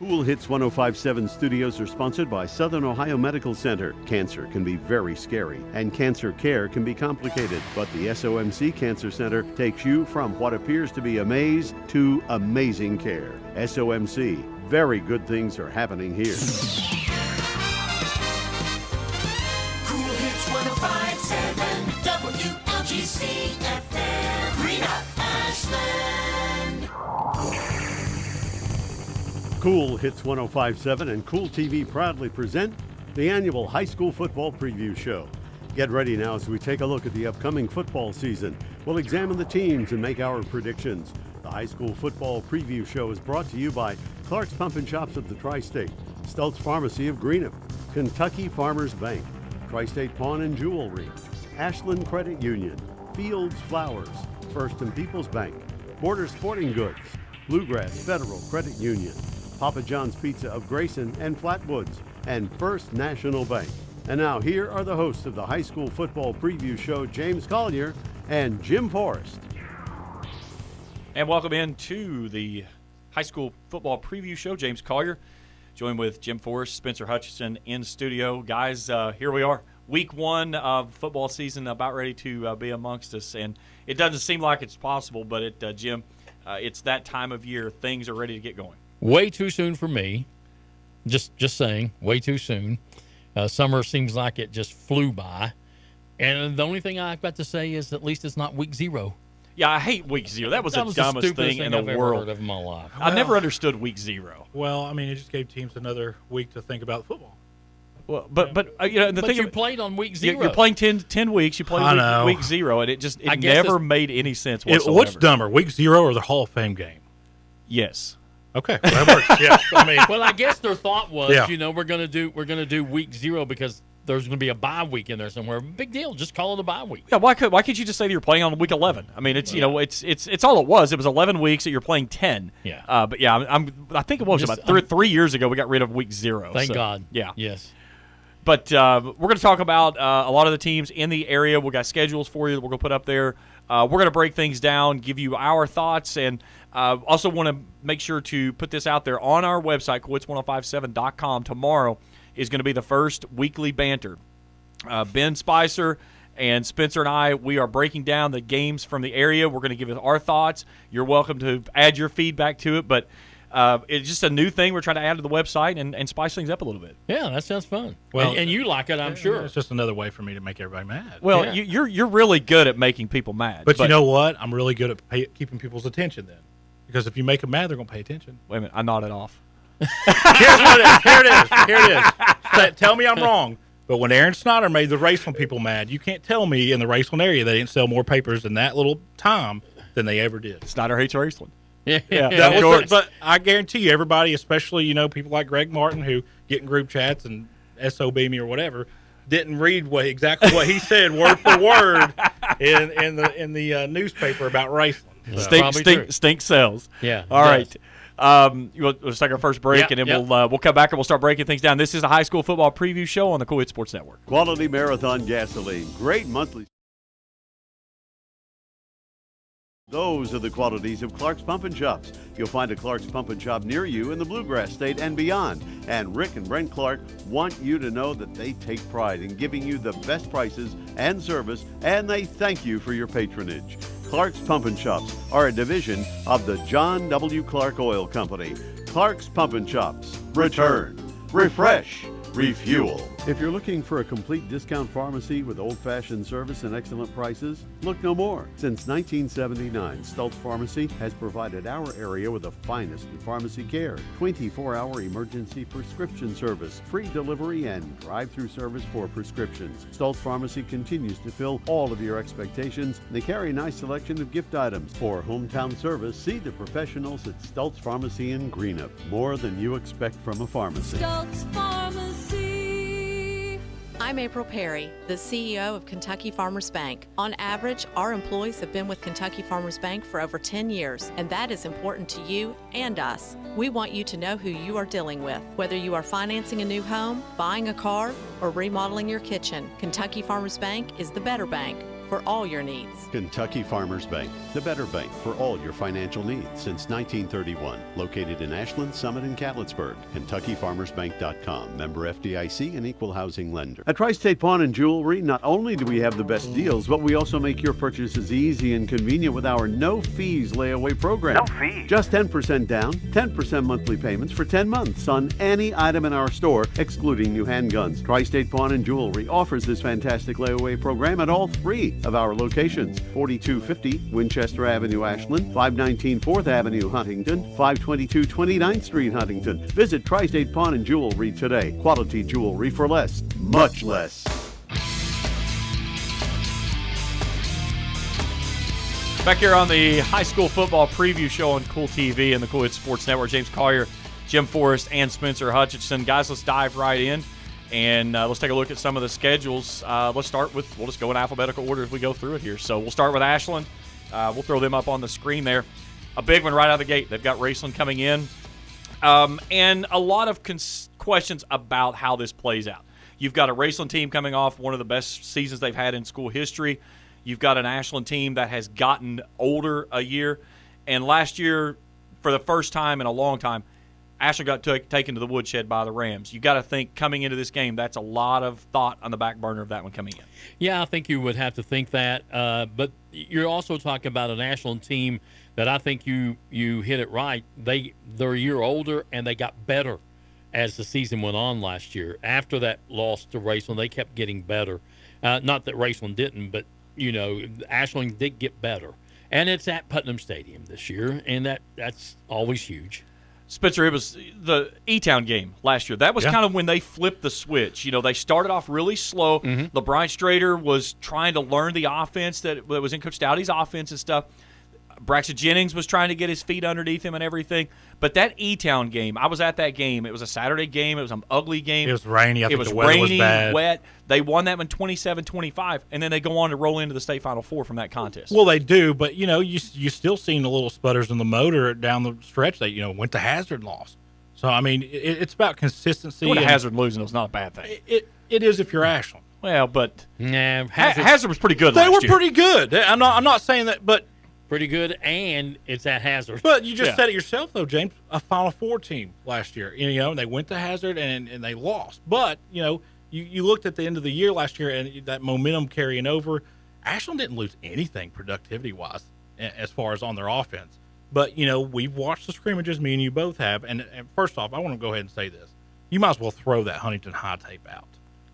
Kool Hits 1057 studios are sponsored by Southern Ohio Medical Center. Cancer can be very scary, and cancer care can be complicated, but the SOMC Cancer Center takes you from what appears to be a maze to amazing care. SOMC, very good things are happening here. Kool Hits 1057 WLGC FM Greenup, Ashland. Kool Hits 1057 and Kool TV proudly present the annual high school football preview show. Get ready now as we take a look at the upcoming football season. We'll examine the teams and make our predictions. The high school football preview show is brought to you by Clark's Pump and Shops of the Tri-State, Stultz Pharmacy of Greenup, Kentucky Farmers Bank, Tri-State Pawn and Jewelry, Ashland Credit Union, Fields Flowers, First and People's Bank, Border Sporting Goods, Bluegrass Federal Credit Union, Papa John's Pizza of Grayson and Flatwoods, and First National Bank. And now here are the hosts of the high school football preview show, James Collier and Jim Forrest. And welcome into the high school football preview show, James Collier, joined with Jim Forrest, Spencer Hutchison in studio. Guys, here we are. Week one of football season about ready to be amongst us. And it doesn't seem like it's possible, but Jim, it's that time of year. Things are ready to get going. Way too soon for me. Just saying, way too soon. Summer seems like it just flew by. And the only thing I've got to say is at least it's not week 0. Yeah, I hate week 0. That was the dumbest thing in the I've world. ever heard of in my life. I never understood week 0. Well, I mean, it just gave teams another week to think about football. Well, but you know, the thing you played on week 0. You're playing 10 weeks. You played week 0, and it never made any sense whatsoever. What's dumber, week 0 or the Hall of Fame game? Yes. Okay, that works. Yeah, I mean, well, I guess their thought was, we're going to do week 0 because there's going to be a bye week in there somewhere. Big deal, just call it a bye week. Yeah, why can't you just say that you're playing on week 11? I mean, it's it's all it was. It was 11 weeks that you're playing 10. Yeah. But yeah, I think it was about 3 years ago we got rid of week 0. Thank God. Yeah. Yes. But we're going to talk about a lot of the teams in the area. We've got schedules for you that we're going to put up there. We're going to break things down, give you our thoughts, and also want to make sure to put this out there on our website, Kool1057.com. Tomorrow is going to be the first weekly banter. Ben Spicer and Spencer and I, we are breaking down the games from the area. We're going to give it our thoughts. You're welcome to add your feedback to it, but it's just a new thing we're trying to add to the website and spice things up a little bit. Yeah, that sounds fun. Well, and you like it, I'm sure. It's just another way for me to make everybody mad. Well, you're really good at making people mad. But you know what? I'm really good at keeping people's attention then. Because if you make them mad, they're going to pay attention. Wait a minute. I nodded off. Here's what it is. Here it is. Tell me I'm wrong. But when Aaron Snyder made the Raceland people mad, you can't tell me in the Raceland area they didn't sell more papers in that little time than they ever did. Snyder hates Raceland. Yeah. But I guarantee you, everybody, especially people like Greg Martin, who get in group chats and SOB me or whatever, didn't read exactly what he said word for word in the newspaper about Raceland. So. Stink sells. Yeah. All right. We'll take our first break, and then we'll come back and we'll start breaking things down. This is a high school football preview show on the Kool Hits Sports Network. Quality Marathon Gasoline, great monthly. Those are the qualities of Clark's Pump and Shops. You'll find a Clark's Pump and Shop near you in the Bluegrass State and beyond. And Rick and Brent Clark want you to know that they take pride in giving you the best prices and service, and they thank you for your patronage. Clark's Pump and Shops are a division of the John W. Clark Oil Company. Clark's Pump and Shops. Return, refresh, refuel. If you're looking for a complete discount pharmacy with old-fashioned service and excellent prices, look no more. Since 1979, Stultz Pharmacy has provided our area with the finest in pharmacy care, 24-hour emergency prescription service, free delivery, and drive-through service for prescriptions. Stultz Pharmacy continues to fill all of your expectations. They carry a nice selection of gift items. For hometown service, see the professionals at Stultz Pharmacy in Greenup. More than you expect from a pharmacy. Stultz Pharmacy. I'm April Perry, the CEO of Kentucky Farmers Bank. On average, our employees have been with Kentucky Farmers Bank for over 10 years, and that is important to you and us. We want you to know who you are dealing with. Whether you are financing a new home, buying a car, or remodeling your kitchen, Kentucky Farmers Bank is the better bank. for all your needs. Kentucky Farmers Bank, the better bank for all your financial needs since 1931. Located in Ashland, Summit, and Catlettsburg. KentuckyFarmersBank.com. Member FDIC and equal housing lender. At Tri-State Pawn and Jewelry, not only do we have the best deals, but we also make your purchases easy and convenient with our no fees layaway program. No fees. Just 10% down, 10% monthly payments for 10 months on any item in our store, excluding new handguns. Tri-State Pawn and Jewelry offers this fantastic layaway program at all 3 of our locations: 4250 Winchester Avenue, Ashland, 519 4th Avenue, Huntington, 522 29th Street, Huntington. Visit Tri-State Pawn and Jewelry today. Quality jewelry for less, much less. Back here on the high school football preview show on Kool TV and the Kool Sports Network, James Collier, Jim Forrest, and Spencer Hutchison. Guys, let's dive right in, and let's take a look at some of the schedules. Let's start with, we'll just go in alphabetical order as we go through it here. So we'll start with Ashland. We'll throw them up on the screen there. A big one right out of the gate. They've got Raceland coming in, and a lot of questions about how this plays out. You've got a Raceland team coming off one of the best seasons they've had in school history. You've got an Ashland team that has gotten older a year. And last year, for the first time in a long time, Ashland got taken to the woodshed by the Rams. You got to think coming into this game, that's a lot of thought on the back burner of that one coming in. Yeah, I think you would have to think that. But you're also talking about an Ashland team that I think you hit it right. They're a year older, and they got better as the season went on last year. After that loss to Raceland, they kept getting better. Not that Raceland didn't, but Ashland did get better. And it's at Putnam Stadium this year, and that's always huge. Spencer, it was the E-Town game last year. That was kind of when they flipped the switch. They started off really slow. Mm-hmm. LeBron Strader was trying to learn the offense that was in Coach Dowdy's offense and stuff. Braxton Jennings was trying to get his feet underneath him and everything. But that E-Town game, I was at that game. It was a Saturday game. It was an ugly game. It was rainy. It was rainy, wet. They won that one 27-25, and then they go on to roll into the state Final Four from that contest. Well, they do, but, you still seen the little sputters in the motor down the stretch. They, went to Hazard and lost. So, I mean, it's about consistency. Going to Hazard losing was not a bad thing. It is if you're Ashland. Well, but Nah, Hazard was pretty good They last were year. pretty good. I'm not saying that, but pretty good, and it's at Hazard. But you just said it yourself, though, James. A Final Four team last year. They went to Hazard and they lost. But you looked at the end of the year last year and that momentum carrying over. Ashland didn't lose anything productivity wise as far as on their offense. But we've watched the scrimmages. Me and you both have. And first off, I want to go ahead and say this: you might as well throw that Huntington High tape out,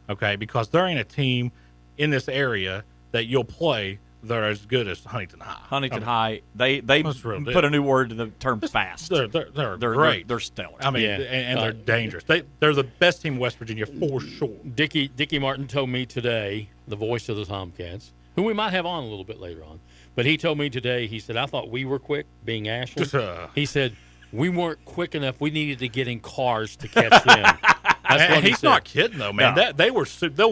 okay? Because there ain't a team in this area that you'll play they're as good as Huntington High. Huntington High, they put a new word to the term fast. They're great. They're stellar. I mean, and they're dangerous. They're the best team in West Virginia for sure. Dickie Martin told me today, the voice of the Tomcats, who we might have on a little bit later on, but he told me today, he said, I thought we were quick, being Ashland. He said, we weren't quick enough. We needed to get in cars to catch them. That's what he's not kidding, though, man. No. They'll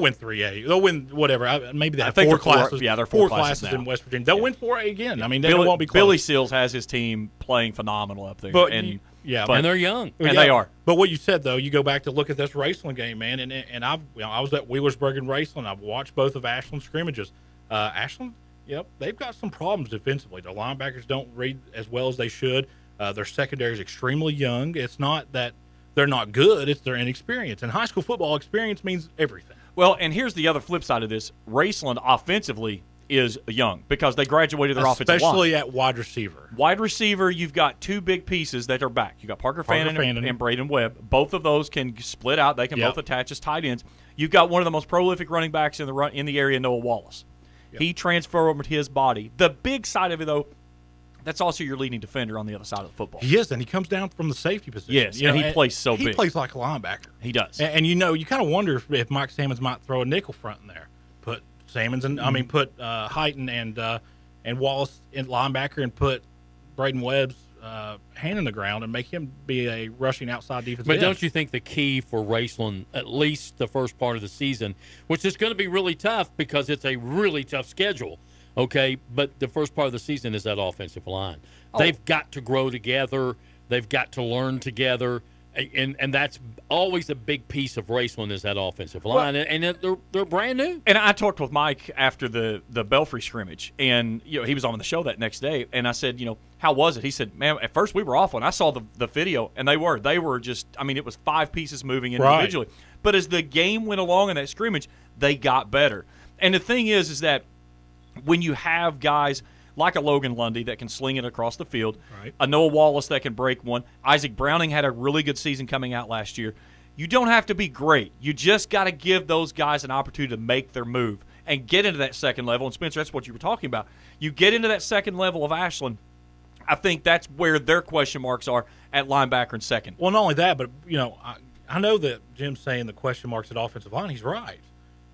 win 3A. They'll win whatever. Maybe they have think four they're classes. they're four classes now. in West Virginia. They'll win 4A again. I mean, Billy won't be close. Billy Seals has his team playing phenomenal up there. But and they're young. And they are. But what you said, though, you go back to look at this Raceland game, man, and I was at Wheelersburg and Raceland. I've watched both of Ashland's scrimmages. Ashland, they've got some problems defensively. Their linebackers don't read as well as they should. Their secondary is extremely young. It's not that they're not good, it's their inexperience. And high school football experience means everything. Well, and here's the other flip side of this. Raceland offensively is young because they graduated their offensive line. Especially at wide receiver. Wide receiver, you've got two big pieces that are back. You've got Parker Fannin and Braden Webb. Both of those can split out. They can both attach as tight ends. You've got one of the most prolific running backs in the area, Noah Wallace. Yep. He transferred over to his body. The big side of it, though, that's also your leading defender on the other side of the football. He is, and he comes down from the safety position. Yes, and he plays so big. He plays like a linebacker. He does. And you kind of wonder if Mike Sammons might throw a nickel front in there. Put Sammons and put Heighton and Wallace in linebacker and put Braden Webb's hand in the ground and make him be a rushing outside defensive But end. don't you think the key for Raceland, at least the first part of the season, which is going to be really tough because it's a really tough schedule, okay, but the first part of the season is that offensive line. They've got to grow together. They've got to learn together. And that's always a big piece of Raceland is that offensive line, and they're brand new. And I talked with Mike after the Belfry scrimmage, and he was on the show that next day, and I said, how was it? He said, man, at first we were off when I saw the video, and they were just, it was 5 pieces moving individually. Right. But as the game went along in that scrimmage, they got better. And the thing is that when you have guys like a Logan Lundy that can sling it across the field, right, a Noah Wallace that can break one, Isaac Browning had a really good season coming out last year. You don't have to be great. You just got to give those guys an opportunity to make their move and get into that second level. And, Spencer, that's what you were talking about. You get into that second level of Ashland, I think that's where their question marks are at linebacker and second. Well, not only that, but, I know that Jim's saying the question marks at offensive line. He's right.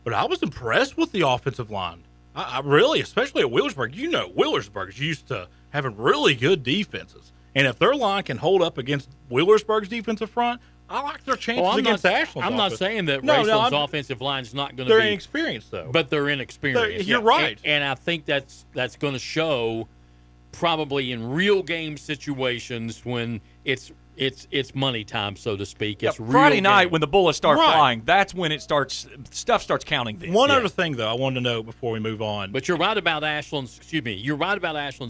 But I was impressed with the offensive line. I really, especially at Wheelersburg. Wheelersburg is used to having really good defenses. And if their line can hold up against Wheelersburg's defensive front, I like their chances against Ashland's I'm offense. not saying that Raceland's offensive line is not going to be. They're inexperienced, though. But they're inexperienced. You're right. And I think that's going to show probably in real game situations when it's money time, so to speak. It's Friday night when the bullets start Right. flying, that's when stuff starts counting then. One other thing, though, I wanted to know before we move on. But you're right about Ashland's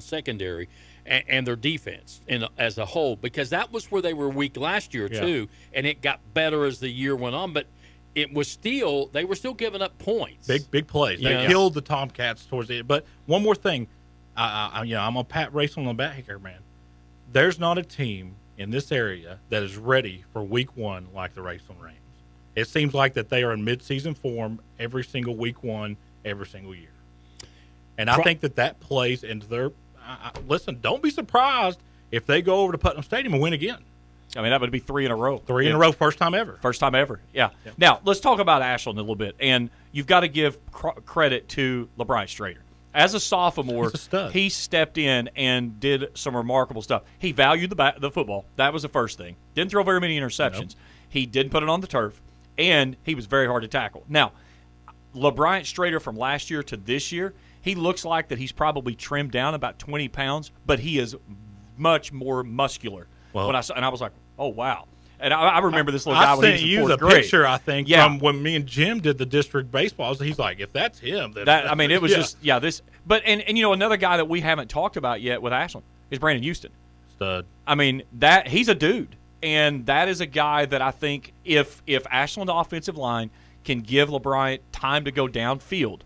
secondary and their defense as a whole, because that was where they were weak last year too, and it got better as the year went on. But they were still giving up points. Big plays. They killed the Tomcats towards the end. But one more thing, I'm gonna pat Raceland on the back here, man. There's not a team in this area that is ready for week one like the Raceland Rams. It seems like that they are in midseason form every single week one, every single year. And I think that plays into their listen, don't be surprised if they go over to Putnam Stadium and win again. That would be 3 in a row. 3 in a row, first time ever. First time ever, yeah. Now, let's talk about Ashland a little bit. And you've got to give credit to LeBron Strader. As a sophomore, he stepped in and did some remarkable stuff. He valued the football. That was the first thing. Didn't throw very many interceptions. Nope. He didn't put it on the turf, and he was very hard to tackle. Now, LeBron Strader from last year to this year, he looks like that he's probably trimmed down about 20 pounds, but he is much more muscular. Well, I was like, oh, wow. And I remember this little guy when he was in fourth grade. I sent you the picture, I think, from when me and Jim did the district baseball. He's like, if that's him. Then it was just, this. But, and another guy that we haven't talked about yet with Ashland is Brandon Houston. Stud. He's a dude. And that is a guy that I think if Ashland offensive line can give LeBryant time to go downfield,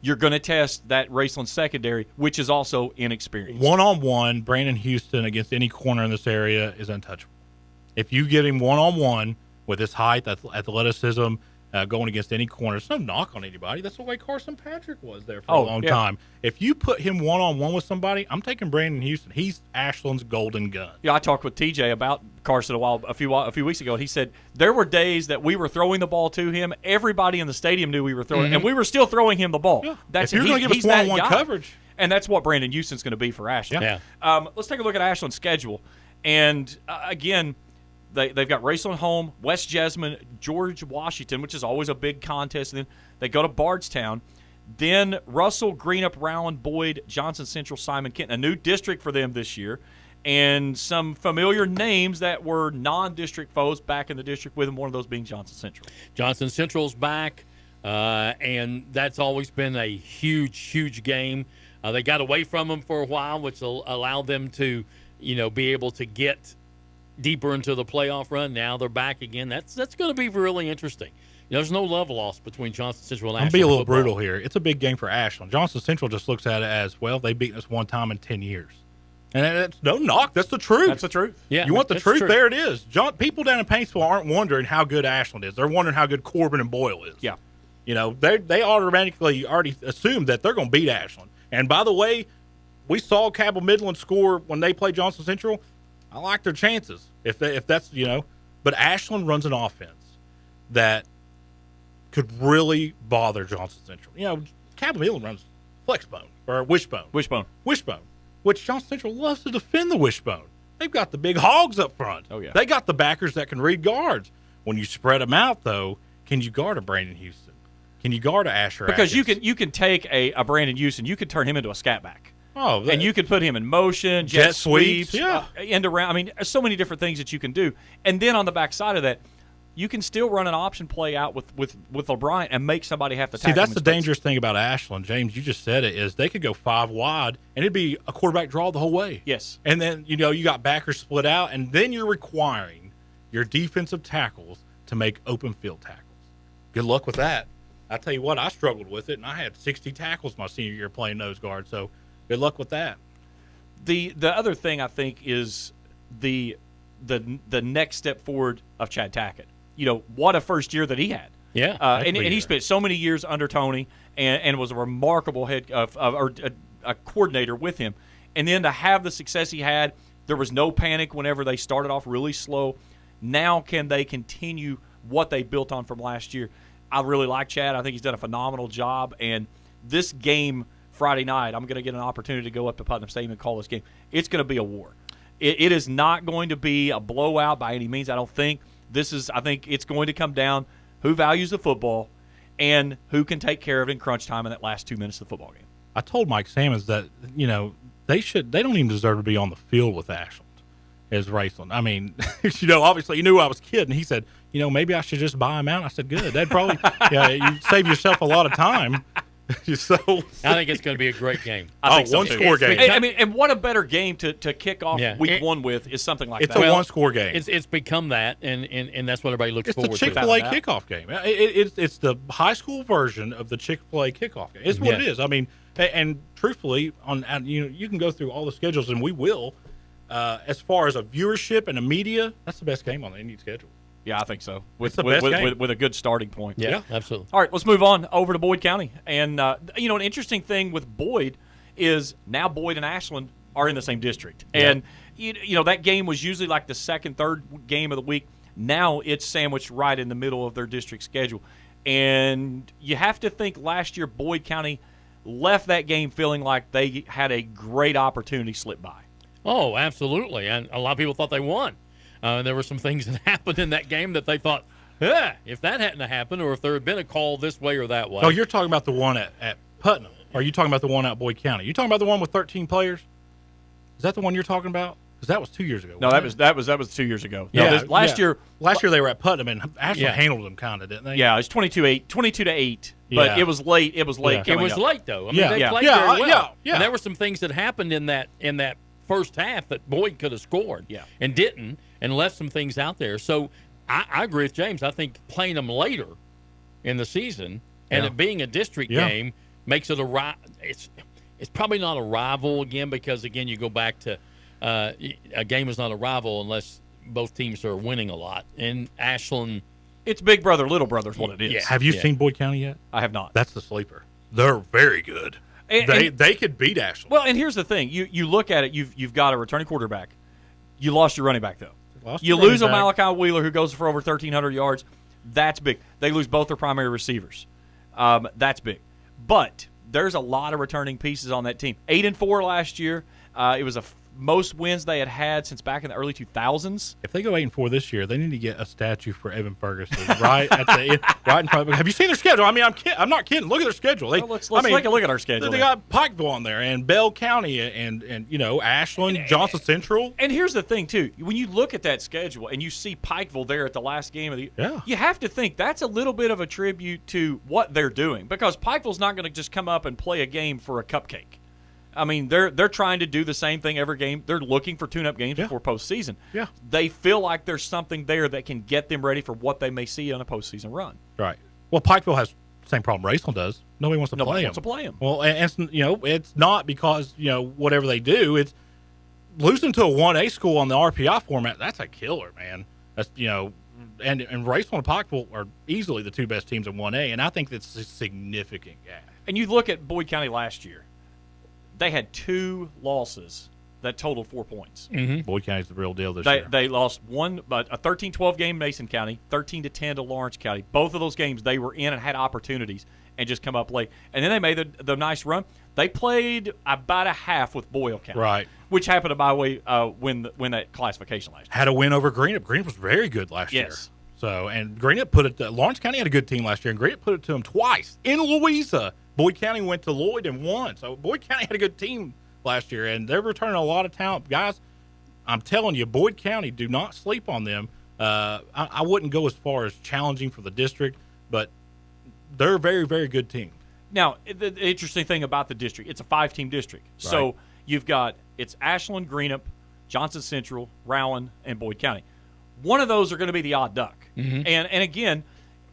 you're going to test that Raceland secondary, which is also inexperienced. One-on-one, Brandon Houston against any corner in this area is untouchable. If you get him one-on-one with his height, athleticism, going against any corner, it's no knock on anybody. That's the way Carson Patrick was there for a long time. If you put him one-on-one with somebody, I'm taking Brandon Houston. He's Ashland's golden gun. Yeah, I talked with TJ about Carson a few weeks ago, and he said there were days that we were throwing the ball to him. Everybody in the stadium knew we were throwing, and we were still throwing him the ball. Yeah. If you're going to give us one-on-one coverage. And that's what Brandon Houston's going to be for Ashland. Yeah. Let's take a look at Ashland's schedule. And, again, they've got Raceland home, West Jessamine, George Washington, which is always a big contest. And then they go to Bardstown. Then Russell, Greenup, Rowland, Boyd, Johnson Central, Simon Kenton. A new district for them this year. And some familiar names that were non-district foes back in the district with them, one of those being Johnson Central. Johnson Central's back, and that's always been a huge, huge game. They got away from them for a while, which will allow them to, be able to get deeper into the playoff run. Now they're back again. That's going to be really interesting. There's no love lost between Johnson Central and Ashland. I'll be a little brutal here. It's a big game for Ashland. Johnson Central just looks at it as, well, they've beaten us one time in 10 years. And that's no knock. That's the truth. That's the truth. Yeah, you want the truth? There it is. People down in Paintsville aren't wondering how good Ashland is. They're wondering how good Corbin and Boyle is. Yeah. They automatically already assume that they're going to beat Ashland. And by the way, we saw Cabell Midland score when they played Johnson Central. I like their chances if that's. But Ashland runs an offense that could really bother Johnson Central. Cabell Midland runs flexbone or wishbone. Wishbone. Which Johnson Central loves to defend the wishbone. They've got the big hogs up front. Oh, yeah. They got the backers that can read guards. When you spread them out, though, can you guard a Brandon Houston? Can you guard a Asher Because Atkins? you can take a Brandon Houston, you can turn him into a scat back. Oh, and you could put him in motion, jet sweeps, yeah. End around. I mean, there's so many different things that you can do. And then on the backside of that, you can still run an option play out with O'Brien and make somebody have to tackle See, that's him the in space. dangerous thing about Ashland, James. You just said it, is they could go 5 wide, and it'd be a quarterback draw the whole way. Yes. And then, you got backers split out, and then you're requiring your defensive tackles to make open field tackles. Good luck with that. I tell you what, I struggled with it, and I had 60 tackles my senior year playing nose guard, so good luck with that. The other thing I think is the next step forward of Chad Tackett. What a first year that he had. Yeah. And he spent so many years under Tony and was a remarkable head or a coordinator with him. And then to have the success he had, there was no panic whenever they started off really slow. Now can they continue what they built on from last year? I really like Chad. I think he's done a phenomenal job. And this game Friday night, I'm going to get an opportunity to go up to Putnam Stadium and call this game. It's going to be a war. It is not going to be a blowout by any means, I don't think. I think it's going to come down who values the football and who can take care of it in crunch time in that last 2 minutes of the football game. I told Mike Sammons that, they don't even deserve to be on the field with Ashland as Raceland. I mean, obviously you knew I was kidding. He said, maybe I should just buy them out. I said, good. That'd probably, you save yourself a lot of time. So I think it's going to be a great game. I think so one too. score game. And what a better game to kick off week one with is something like it's that. a one-score game. It's become that, and that's what everybody looks It's forward the to. Chick-fil-A kickoff game. It's the high school version of the Chick-fil-A kickoff game. It's what it is. I mean, and truthfully, you can go through all the schedules, and we will. As far as a viewership and a media, that's the best game on any schedule. Yeah, I think so. It's the best game. With a good starting point. Yeah, absolutely. All right, let's move on over to Boyd County. And, an interesting thing with Boyd is now Boyd and Ashland are in the same district. Yeah. And, that game was usually like the second, third game of the week. Now it's sandwiched right in the middle of their district schedule. And you have to think last year Boyd County left that game feeling like they had a great opportunity slip by. Oh, absolutely. And a lot of people thought they won. There were some things that happened in that game that they thought, if that hadn't happened or if there had been a call this way or that way. Oh, you're talking about the one at Putnam. Or are you talking about the one at Boyd County? You talking about the one with 13 players? Is that the one you're talking about? Because that was 2 years ago. No, that was 2 years ago. Yeah, No, last year they were at Putnam, and Ashland handled them kind of, didn't they? Yeah, it was 22-8, but Yeah. it was late. It was late. Yeah. It coming was up. late, though. I mean, Yeah. they Yeah. played Yeah, very well. yeah. And there were some things that happened in that first half that Boyd could have scored and didn't, and left some things out there. So I agree with James. I think playing them later in the season and it being a district game makes it it's probably not a rival again, because, again, you go back to a game is not a rival unless both teams are winning a lot. And Ashland, It's big brother, little brother is what it is. Yeah. Have you seen Boyd County yet? I have not. That's the sleeper. They're very good. They could beat Ashland. Well, and here's the thing: you look at it. You've got a returning quarterback. You lost your running back though. You lose a Malachi Wheeler who goes for over 1,300 yards. That's big. They lose both their primary receivers. That's big. But there's a lot of returning pieces on that team. 8-4 last year. It was most wins they had since back in the early 2000s. If they go 8-4 this year, they need to get a statue for Evan Ferguson right at the end, right in front of. Have you seen their schedule? I mean, I'm not kidding. Look at their schedule. Let's take a look at our schedule. They got Pikeville on there, and Bell County, and Ashland, Johnson Central. And here's the thing too: when you look at that schedule and you see Pikeville there at the last game of the year, you have to think that's a little bit of a tribute to what they're doing, because Pikeville's not going to just come up and play a game for a cupcake. I mean, they're trying to do the same thing every game. They're looking for tune-up games before postseason. Yeah. They feel like there's something there that can get them ready for what they may see on a postseason run. Right. Well, Pikeville has the same problem Raceland does. Nobody wants to play them. Well, and it's not because whatever they do. It's losing to a 1A school on the RPI format. That's a killer, man. That's and Raceland and Pikeville are easily the two best teams in 1A, and I think that's a significant gap. And you look at Boyd County last year. They had 2 losses that totaled 4 points. Mm-hmm. Boyd County's the real deal this year. They lost a 13-12 game Mason County, 13-10 to Lawrence County. Both of those games they were in and had opportunities and just come up late. And then they made the nice run. They played about a half with Boyle County, right? Which happened to, by the way, win that classification last year. Had a win over Greenup. Greenup was very good last year. So, and Greenup put it. Lawrence County had a good team last year, and Greenup put it to them twice in Louisa. Boyd County went to Lloyd and won. So Boyd County had a good team last year, and they're returning a lot of talent. Guys, I'm telling you, Boyd County, do not sleep on them. I wouldn't go as far as challenging for the district, but they're a very, very good team. Now, the interesting thing about the district, it's a 5-team district. Right. So you've got, it's Ashland, Greenup, Johnson Central, Rowland, and Boyd County. One of those are going to be the odd duck. Mm-hmm. And again,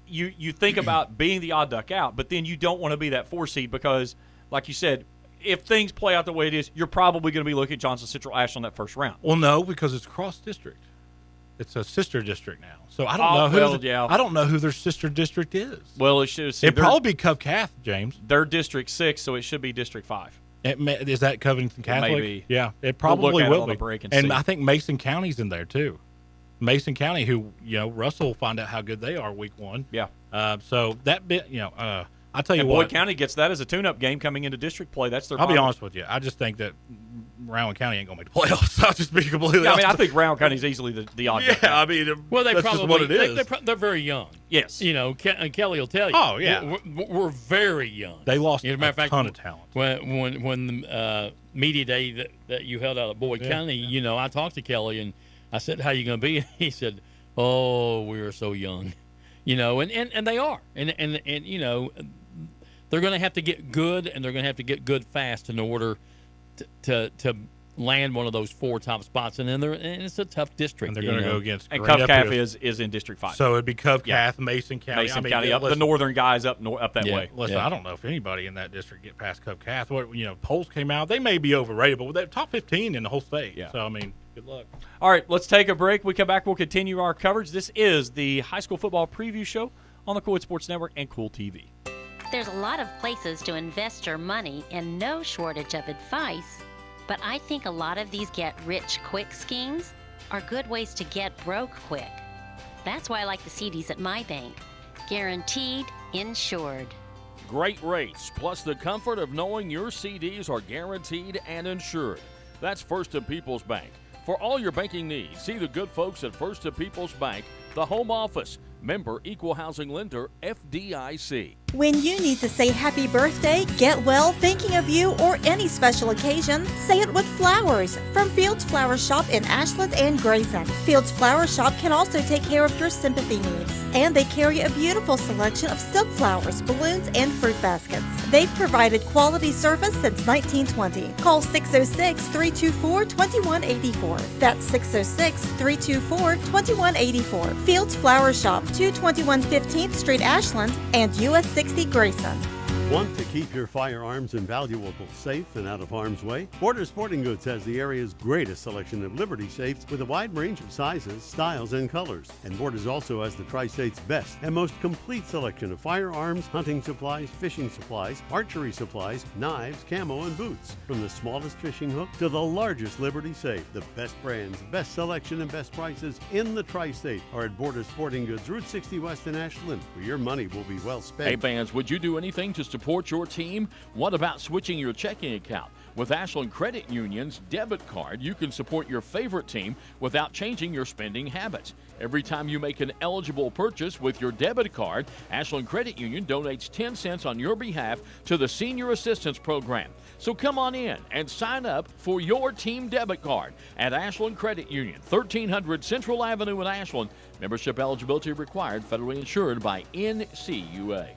you think about being the odd duck out, but then you don't want to be that 4 seed because, like you said, if things play out the way it is, you're probably going to be looking at Johnson Central, Ashland that first round. Well, no, because it's cross district. It's a sister district now, so I don't know I don't know who their sister district is. Well, it should. It'd probably be Covcath, James. They're District 6, so it should be District 5. Is that Covington Catholic? Maybe. Yeah, it probably will be. And I think Mason County's in there too. Mason County, who Russell will find out how good they are week 1. Yeah. So that bit, I'll tell you what. what. Boyd County gets that as a tune-up game coming into district play. That's their. I'll be honest with you. I just think that Rowan County ain't gonna make the playoffs. I'll just be completely. I mean, I think Rowan County is easily the odd. Yeah, I mean, well, they that's probably just what it is. They're very young. Yes, and Kelly will tell you. Oh yeah, we're very young. They lost a ton of talent. When the media day that you held out at Boyd County, I talked to Kelly and I said, "How you gonna be?" And he said, "Oh, we are so young." And they are, and they're going to have to get good, and they're going to have to get good fast in order to land one of those 4 top spots. And then it's a tough district. And they're going to go against. And Covcath is in District 5. So it'd be Covcath, Mason County. County up the northern guys up that way. Listen, I don't know if anybody in that district get past Covcath. Polls came out. They may be overrated, but they're top 15 in the whole state. Yeah. So I mean, good luck. All right, let's take a break. We come back, we'll continue our coverage. This is the high school football preview show on the Kool Sports Network and Kool TV. There's a lot of places to invest your money and no shortage of advice, but I think a lot of these get-rich-quick schemes are good ways to get broke quick. That's why I like the CDs at my bank. Guaranteed, insured. Great rates, plus the comfort of knowing your CDs are guaranteed and insured. That's First and People's Bank. For all your banking needs, see the good folks at First and People's Bank, the home office. Member Equal Housing Lender, FDIC. When you need to say happy birthday, get well, thinking of you, or any special occasion, say it with flowers from Fields Flower Shop in Ashland and Grayson. Fields Flower Shop can also take care of your sympathy needs, and they carry a beautiful selection of silk flowers, balloons, and fruit baskets. They've provided quality service since 1920. Call 606-324-2184. That's 606-324-2184. Fields Flower Shop, 221 15th Street, Ashland, and US 60 Grayson. Want to keep your firearms and valuables safe and out of harm's way? Border Sporting Goods has the area's greatest selection of Liberty safes with a wide range of sizes, styles, and colors. And Borders also has the Tri-State's best and most complete selection of firearms, hunting supplies, fishing supplies, archery supplies, knives, camo, and boots. From the smallest fishing hook to the largest Liberty safe, the best brands, best selection, and best prices in the Tri-State are at Border Sporting Goods, Route 60 West in Ashland, where your money will be well spent. Hey fans, would you do anything to support your team? What about switching your checking account? With Ashland Credit Union's debit card, you can support your favorite team without changing your spending habits. Every time you make an eligible purchase with your debit card, Ashland Credit Union donates 10 cents on your behalf to the Senior Assistance Program. So come on in and sign up for your team debit card at Ashland Credit Union, 1300 Central Avenue in Ashland. Membership eligibility required, federally insured by NCUA.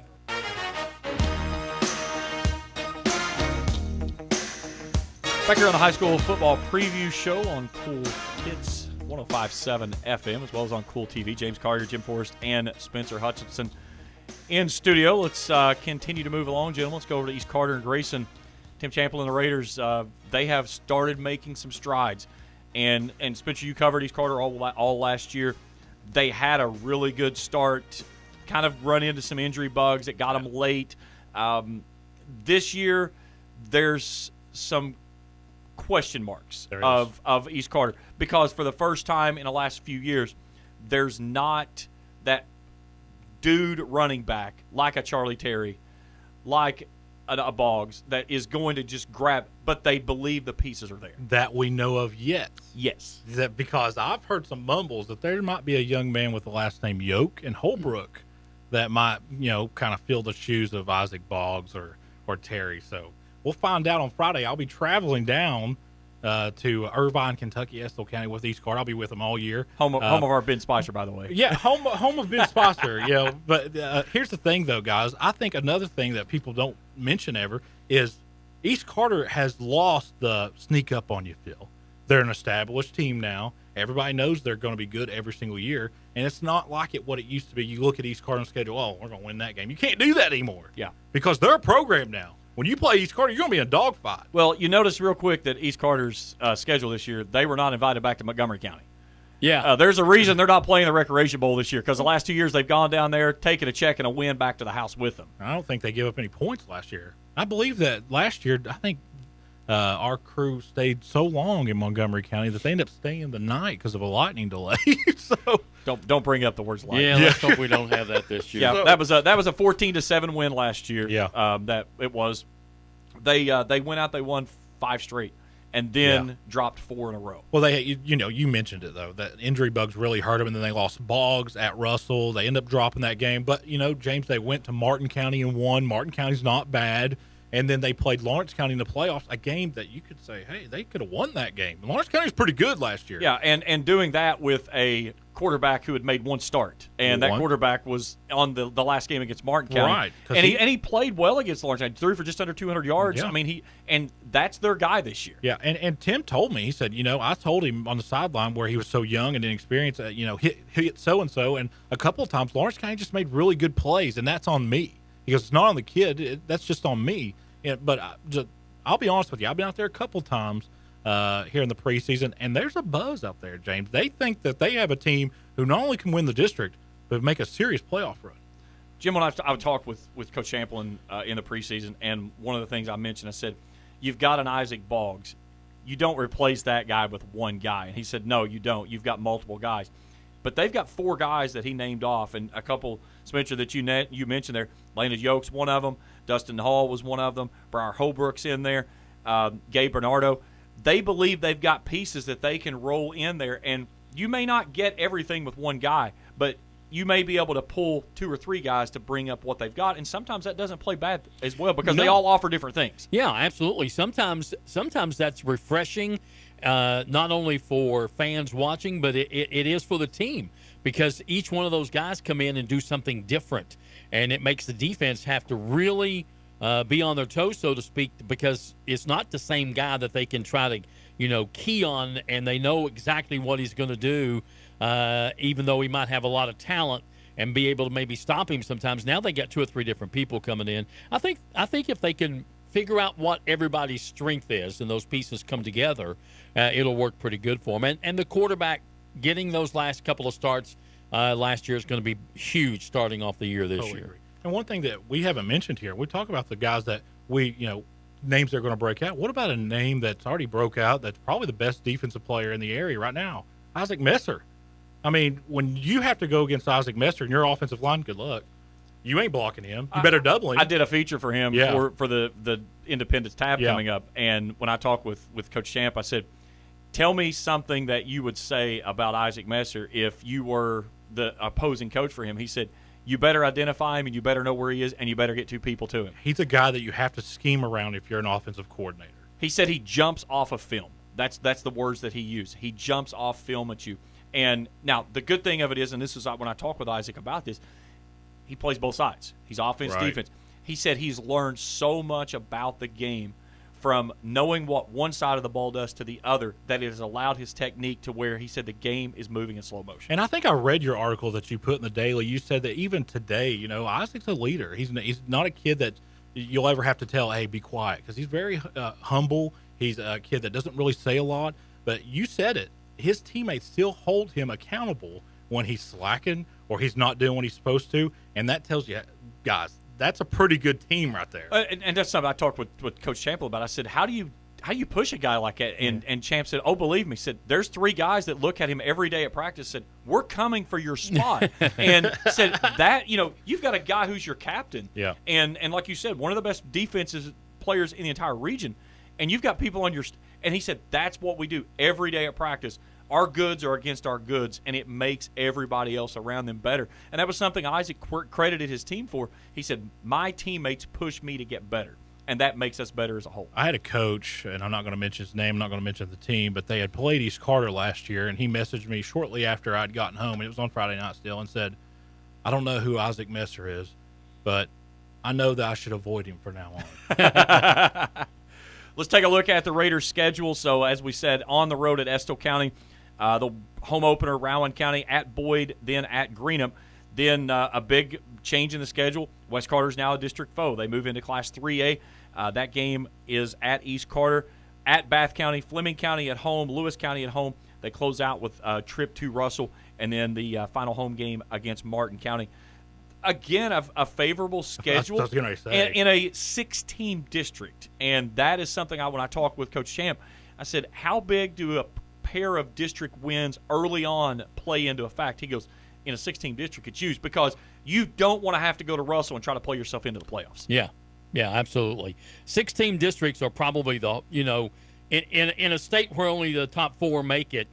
Back here on the high school football preview show on Kool Hits 105.7 FM, as well as on Kool TV. James Collier, Jim Forrest, and Spencer Hutchison in studio. Let's continue to move along, gentlemen. Let's go over to East Carter and Grayson. Tim Champlin and the Raiders, they have started making some strides. And Spencer, you covered East Carter all last year. They had a really good start, kind of run into some injury bugs that got them late. This year, there's some question marks of East Carter, because for the first time in the last few years, there's not that dude running back like a Charlie Terry, like a Boggs, that is going to just grab, but they believe the pieces are there. That we know of yet. Yes. That because I've heard some mumbles that there might be a young man with the last name Yoke in Holbrook that might, kind of fill the shoes of Isaac Boggs or Terry. So We'll find out on Friday. I'll be traveling down to Irvine, Kentucky, Estill County with East Card. I'll be with them all year. Home of our Ben Spicer, by the way. Yeah, home of Ben Spicer. But here's the thing, though, guys. I think another thing that people don't mention ever is East Carter has lost the sneak up on you feel. They're an established team now. Everybody knows they're going to be good every single year, and it's not like what it used to be. You look at East Carter's schedule, oh, we're going to win that game. You can't do that anymore. Yeah. Because they're a program now. When you play East Carter, you're going to be in a dogfight. Well, you notice real quick that East Carter's schedule this year, they were not invited back to Montgomery County. Yeah. There's a reason they're not playing the Recreation Bowl this year, because the last 2 years they've gone down there, taken a check and a win back to the house with them. I don't think they gave up any points last year. I believe that last year, I think our crew stayed so long in Montgomery County that they ended up staying the night because of a lightning delay. So don't bring up the words lightning. Yeah, let's hope we don't have that this year. Yeah, that was a 14-7 win last year. Yeah, that it was. They went out, they won 5 straight, and then dropped 4 in a row. Well, you mentioned it though, that injury bugs really hurt them, and then they lost Boggs at Russell. They ended up dropping that game, but James, they went to Martin County and won. Martin County's not bad. And then they played Lawrence County in the playoffs, a game that you could say, hey, they could have won that game. Lawrence County was pretty good last year. Yeah, and doing that with a quarterback who had made one start. And that quarterback was on the last game against Martin County. Right. And he played well against Lawrence County. Threw for just under 200 yards. Yeah. I mean, and that's their guy this year. Yeah, and Tim told me, he said, I told him on the sideline where he was so young and inexperienced, hit so-and-so. And a couple of times, Lawrence County just made really good plays, and that's on me. He goes, it's not on the kid. That's just on me. But I'll be honest with you. I've been out there a couple times here in the preseason, and there's a buzz out there, James. They think that they have a team who not only can win the district, but make a serious playoff run. Jim, when I talked with Coach Champlin in the preseason, and one of the things I mentioned, I said, you've got an Isaac Boggs. You don't replace that guy with one guy. And he said, no, you don't. You've got multiple guys. But they've got 4 guys that he named off, and a couple, Spencer, that you mentioned there. Landon Yoke's one of them. Dustin Hall was one of them. Briar Holbrook's in there. Gabe Bernardo. They believe they've got pieces that they can roll in there. And you may not get everything with one guy, but you may be able to pull 2 or 3 guys to bring up what they've got. And sometimes that doesn't play bad as well because they all offer different things. Yeah, absolutely. Sometimes that's refreshing, not only for fans watching, but it is for the team because each one of those guys come in and do something different. And it makes the defense have to really be on their toes, so to speak, because it's not the same guy that they can try to, key on, and they know exactly what he's going to do, even though he might have a lot of talent and be able to maybe stop him sometimes. Now they got 2 or 3 different people coming in. I think if they can figure out what everybody's strength is and those pieces come together, it'll work pretty good for them. And the quarterback getting those last couple of starts last year is going to be huge starting off the year this year. And one thing that we haven't mentioned here, we talk about the guys that names they're going to break out. What about a name that's already broke out that's probably the best defensive player in the area right now? Isaac Messer. I mean, when you have to go against Isaac Messer in your offensive line, good luck. You ain't blocking him. You better double him. I did a feature for him for the Independence tab coming up. And when I talked with Coach Champ, I said, tell me something that you would say about Isaac Messer if you were the opposing coach for him. He said, you better identify him and you better know where he is and you better get 2 people to him. He's a guy that you have to scheme around if you're an offensive coordinator. He said he jumps off of film. That's the words that he used. He jumps off film at you. And now the good thing of it is, and this is when I talk with Isaac about this, he plays both sides. He's offense, defense. He said he's learned so much about the game from knowing what one side of the ball does to the other that it has allowed his technique to where he said the game is moving in slow motion. And I think I read your article that you put in the Daily. You said that even today, Isaac's a leader. He's not a kid that you'll ever have to tell, hey, be quiet, because he's very humble. He's a kid that doesn't really say a lot. But you said it. His teammates still hold him accountable when he's slacking or he's not doing what he's supposed to. And that tells you, guys, that's a pretty good team right there. And that's something I talked with Coach Champlin about. I said, how do you push a guy like that? And Champ said, oh, believe me, said, there's 3 guys that look at him every day at practice, said, we're coming for your spot. And said that, you've got a guy who's your captain. Yeah. And like you said, one of the best defensive players in the entire region. And you've got people on your – and he said, that's what we do every day at practice. Our goods are against our goods, and it makes everybody else around them better. And that was something Isaac credited his team for. He said, my teammates push me to get better. and that makes us better as a whole. I had a coach, and I'm not going to mention his name, I'm not going to mention the team, but they had played East Carter last year, and he messaged me shortly after I'd gotten home, and it was on Friday night still, and said, I don't know who Isaac Messer is, but I know that I should avoid him from now on. Let's take a look at the Raiders' schedule. So, as we said, on the road at Estill County, the home opener, Rowan County, at Boyd, then at Greenup. Then a big change in the schedule. West Carter's now a district foe. They move into Class 3A. That game is at East Carter, at Bath County, Fleming County at home, Lewis County at home. They close out with a trip to Russell, and then the final home game against Martin County. Again, a favorable schedule That's what I was gonna say. in a 6-team district. And that is something when I talked with Coach Champ, I said, how big do a pair of district wins early on play into effect? He goes, in a 6-team district, it's huge because you don't want to have to go to Russell and try to play yourself into the playoffs. Yeah, absolutely. 6-team districts are probably in a state where only the top 4 make it.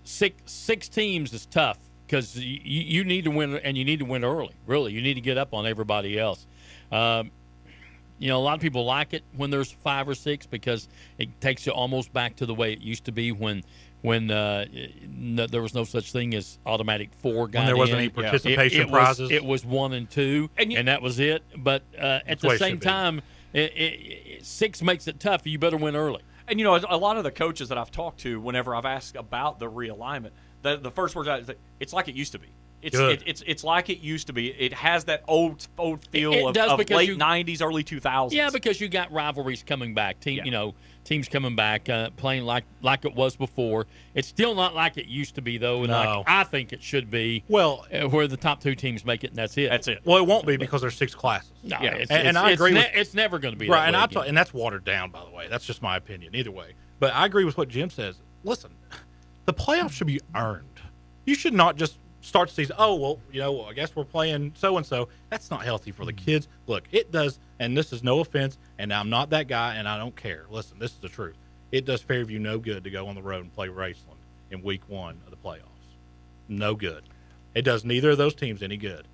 Six teams is tough because you need to win, and you need to win early. Really, you need to get up on everybody else. A lot of people like it when there's 5 or 6 because it takes you almost back to the way it used to be when there was no such thing as automatic 4 guys. When there wasn't any participation prizes. It was 1 and 2, and that was it. But at the same time, 6 makes it tough. You better win early. And, a lot of the coaches that I've talked to, whenever I've asked about the realignment, the first words is it's like it used to be. It's like it used to be. It has that old feel of late 90s, early 2000s. Yeah, because you got rivalries coming back. Teams coming back, playing like it was before. It's still not like it used to be, though, and like I think it should be. Well, where the top 2 teams make it, and that's it. That's it. Well, it won't be because there's 6 classes. No, and I agree with it's never going to be right, that way and that's watered down, by the way. That's just my opinion, either way. But I agree with what Jim says. Listen, the playoffs should be earned. You should not just start the season, I guess we're playing so-and-so. That's not healthy for the kids. Look, it does, and this is no offense, and I'm not that guy, and I don't care. Listen, this is the truth. It does Fairview no good to go on the road and play Raceland in week 1 of the playoffs. No good. It does neither of those teams any good.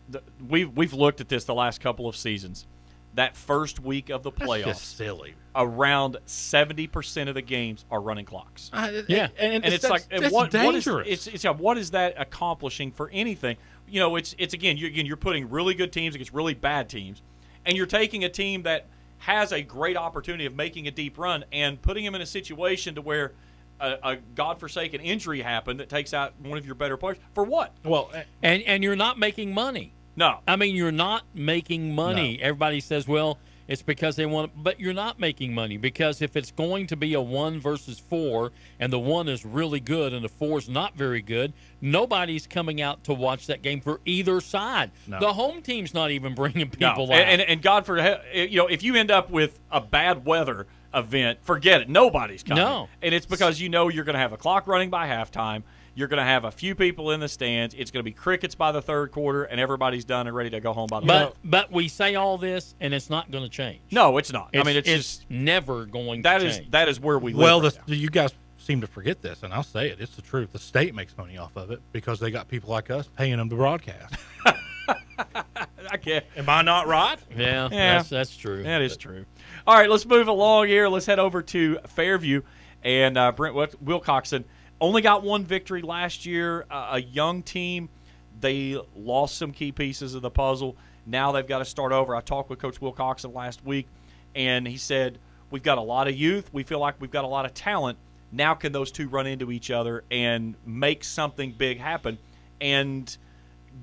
We've looked at this the last couple of seasons. That first week of the playoffs, that's just silly. Around 70% of the games are running clocks. And it's like dangerous. What is that accomplishing for anything? It's again you're putting really good teams against really bad teams, and you're taking a team that has a great opportunity of making a deep run and putting them in a situation to where a godforsaken injury happened that takes out one of your better players. For what? Well, and you're not making money. No. I mean, you're not making money. No. Everybody says, well, it's because they want – but you're not making money because if it's going to be a 1 versus 4 and the 1 is really good and the 4 is not very good, nobody's coming out to watch that game for either side. No. The home team's not even bringing people out. And God if you end up with a bad weather event, forget it. Nobody's coming. No. And it's because you're going to have a clock running by halftime. You're going to have a few people in the stands. It's going to be crickets by the third quarter, and everybody's done and ready to go home by the fourth. But we say all this, and it's not going to change. No, it's not. It's just never going to change. That is where we live. Well, right you guys seem to forget this, and I'll say it. It's the truth. The state makes money off of it because they got people like us paying them to broadcast. I can't. Am I not right? Yeah. That's true. That is true. All right, let's move along here. Let's head over to Fairview, and Brent Wilcoxon only got 1 victory last year. A young team. They lost some key pieces of the puzzle. Now they've got to start over. I talked with Coach Wilcoxon last week, and he said, we've got a lot of youth. We feel like we've got a lot of talent. Now can those two run into each other and make something big happen? And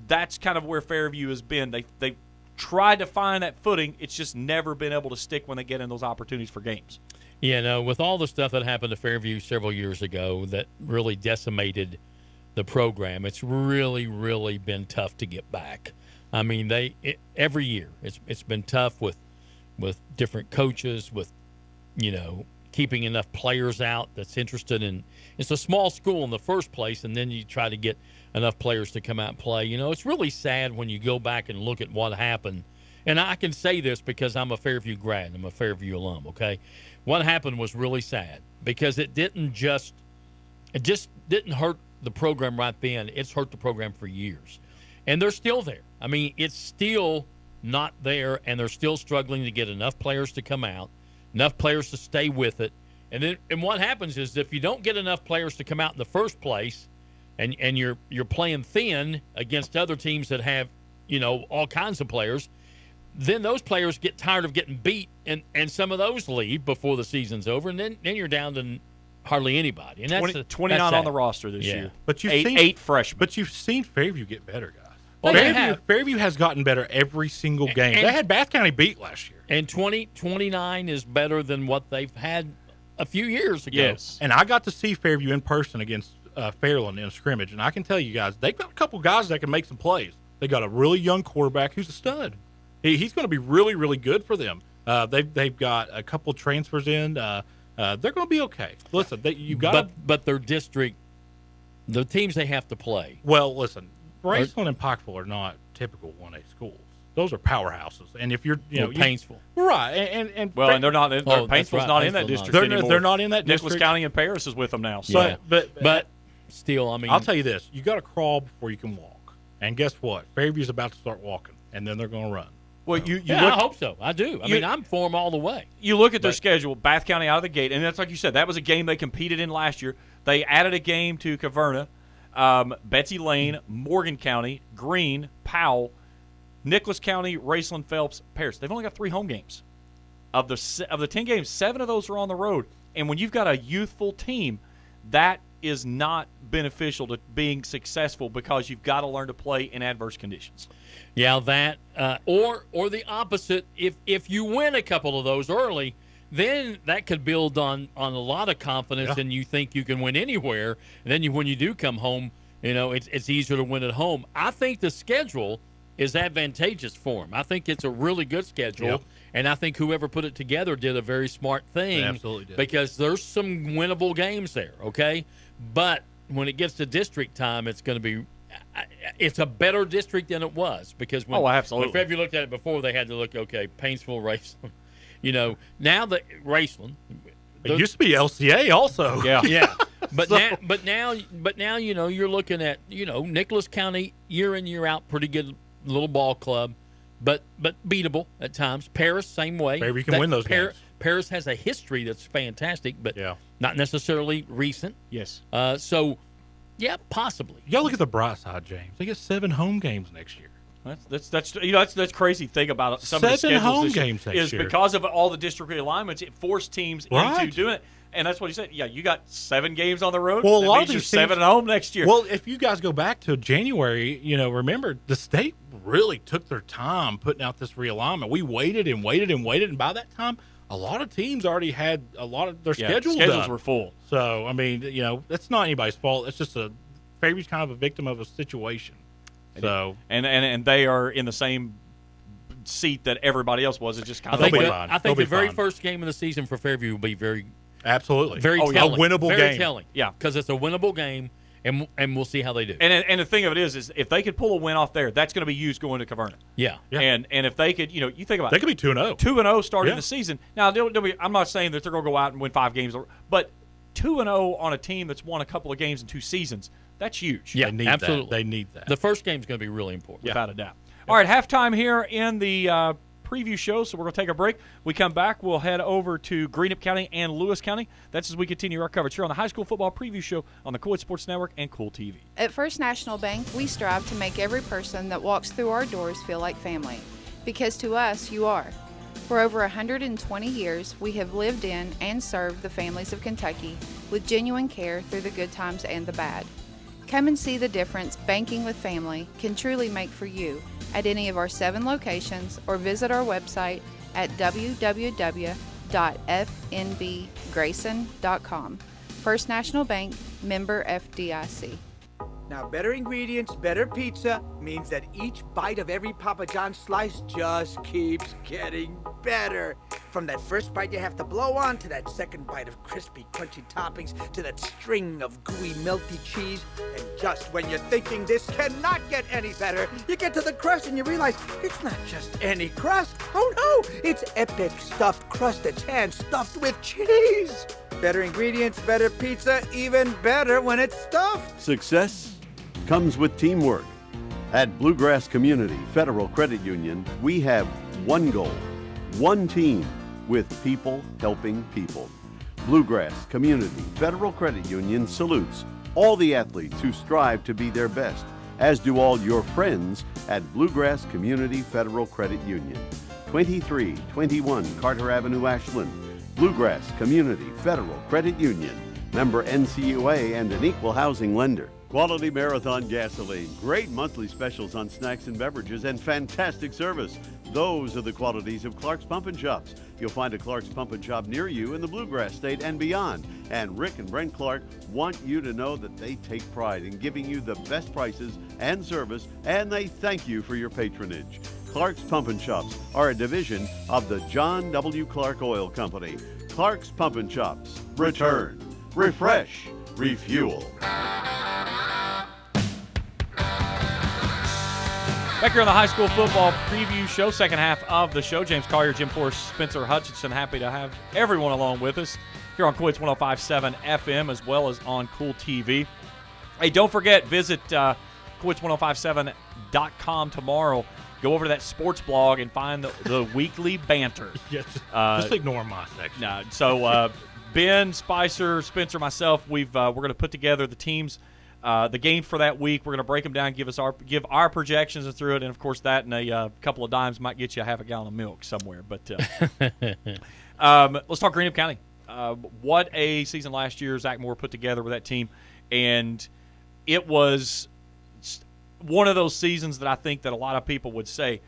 that's kind of where Fairview has been. They've tried to find that footing. It's just never been able to stick when they get in those opportunities for games. Yeah, no, with all the stuff that happened to Fairview several years ago that really decimated the program, it's really, really been tough to get back. I mean, every year it's been tough with different coaches, with keeping enough players out that's interested in. It's a small school in the first place, and then you try to get enough players to come out and play. It's really sad when you go back and look at what happened. And I can say this because I'm a Fairview grad. I'm a Fairview alum, okay? What happened was really sad because it just didn't hurt the program right then. It's hurt the program for years. And they're still there. I mean, it's still not there, and they're still struggling to get enough players to come out, enough players to stay with it. And what happens is if you don't get enough players to come out in the first place, and you're playing thin against other teams that have, all kinds of players, then those players get tired of getting beat, and some of those leave before the season's over, and then you're down to hardly anybody. And that's 29 that's on the roster this year. But you've eight freshmen. But you've seen Fairview get better, guys. Well, Fairview has gotten better every single game. They had Bath County beat last year. And 29 is better than what they've had a few years ago. Yes. And I got to see Fairview in person against Fairland in a scrimmage, and I can tell you guys, they've got a couple guys that can make some plays. They got a really young quarterback who's a stud. He's going to be really, really good for them. They've got a couple transfers in. They're going to be okay. Listen, but their district, the teams they have to play. Well, listen, Raceland and Pikeville are not typical 1A schools. Those are powerhouses, and if you're, Paintsville, right? And they're not. Paintsville's not in that district anymore. They're not in that Nicholas district. County and Paris is with them now. So. Yeah. But still, I mean, I'll tell you this: you got to crawl before you can walk. And guess what? Fairview's about to start walking, and then they're going to run. Well, I hope so. I do. I mean, I'm for them all the way. You look at their schedule, Bath County out of the gate, and that's like you said, that was a game they competed in last year. They added a game to Caverna, Betsy Lane, Morgan County, Greene, Powell, Nicholas County, Raceland, Phelps, Paris. They've only got 3 home games. Of the 10 games, 7 of those are on the road. And when you've got a youthful team, that is not beneficial to being successful because you've got to learn to play in adverse conditions. Yeah, that or the opposite. If you win a couple of those early, then that could build on a lot of confidence, and you think you can win anywhere. And then when you do come home, it's easier to win at home. I think the schedule is advantageous for them. I think it's a really good schedule, and I think whoever put it together did a very smart thing. They absolutely did. Because there's some winnable games there, okay? But when it gets to district time, it's going to be it's a better district than it was because when Fairview looked at it before, they had to look, okay, Paintsville, Raceland. Now that Raceland, it used to be LCA also. Yeah. But now, you're looking at Nicholas County year in year out, pretty good little ball club, but beatable at times. Paris, same way. Maybe you can win those games. Paris has a history that's fantastic, but not necessarily recent. Yes. So, yeah, possibly. You gotta look at the bright side, James. They get 7 home games next year. That's crazy thing about some of the 7 schedules home games next year. Because of all the district realignments, it forced teams into doing it. And that's what he said. Yeah, you got 7 games on the road. Well, a lot of these these 7 at home next year. Well, if you guys go back to January, remember the state really took their time putting out this realignment. We waited and waited and waited, and by that time, a lot of teams already had a lot of their schedules done. Were full. So, I mean, that's not anybody's fault. It's just Fairview's kind of a victim of a situation. So, and they are in the same seat that everybody else was. It's just kind of I think the very first game of the season for Fairview will be very absolutely very telling. A winnable very game. Telling. Yeah, because it's a winnable game, and we'll see how they do. And the thing of it is if they could pull a win off there, that's going to be used going to Caverna. Yeah. And if they could, you think about they could be 2-0. 2-0 starting the season. Now, I'm not saying that they're going to go out and win 5 games, but 2-0 on a team that's won a couple of games in 2 seasons. That's huge. Yeah, they need absolutely. That. They need that. The first game is going to be really important. Without a doubt. All right, halftime here in the preview show, so we're going to take a break. We come back, we'll head over to Greenup County and Lewis County. That's as we continue our coverage here on the High School Football Preview Show on the Kool Sports Network and Kool TV. At First National Bank, we strive to make every person that walks through our doors feel like family, because to us, you are. For over 120 years, we have lived in and served the families of Kentucky with genuine care through the good times and the bad. Come and see the difference banking with family can truly make for you at any of our 7 locations or visit our website at www.fnbgrayson.com. First National Bank, member FDIC. Now, better ingredients, better pizza means that each bite of every Papa John's slice just keeps getting better. From that first bite you have to blow on, to that second bite of crispy, crunchy toppings, to that string of gooey, melty cheese. And just when you're thinking this cannot get any better, you get to the crust and you realize it's not just any crust. Oh no, it's epic stuffed crust that's hand-stuffed with cheese. Better ingredients, better pizza, even better when it's stuffed. Success comes with teamwork. At Bluegrass Community Federal Credit Union, we have one goal, one team, with people helping people. Bluegrass Community Federal Credit Union salutes all the athletes who strive to be their best, as do all your friends at Bluegrass Community Federal Credit Union. 2321 Carter Avenue, Ashland. Bluegrass Community Federal Credit Union. Member NCUA and an equal housing lender. Quality Marathon gasoline, great monthly specials on snacks and beverages, and fantastic service. Those are the qualities of Clark's Pump and Shops. You'll find a Clark's Pump and Shop near you in the Bluegrass State and beyond. And Rick and Brent Clark want you to know that they take pride in giving you the best prices and service, and they thank you for your patronage. Clark's Pump and Shops are a division of the John W. Clark Oil Company. Clark's Pump and Shops. Return, refresh, refuel. Back here on the high school football preview show, second half of the show. James Collier, Jim Forrest, Spencer Hutchison, happy to have everyone along with us here on Comets 105.7 FM as well as on Kool TV. Hey, don't forget, visit Comets1057.com tomorrow. Go over to that sports blog and find the weekly banter. Yes, just ignore my section. No, so Ben, Spicer, Spencer, myself, we're going to put together the teams. The game for that week, we're going to break them down, give our projections and through it, and of course that and a couple of dimes might get you a half a gallon of milk somewhere. But let's talk Greenup County. What a season last year Zach Moore put together with that team, and it was one of those seasons that I think that a lot of people would say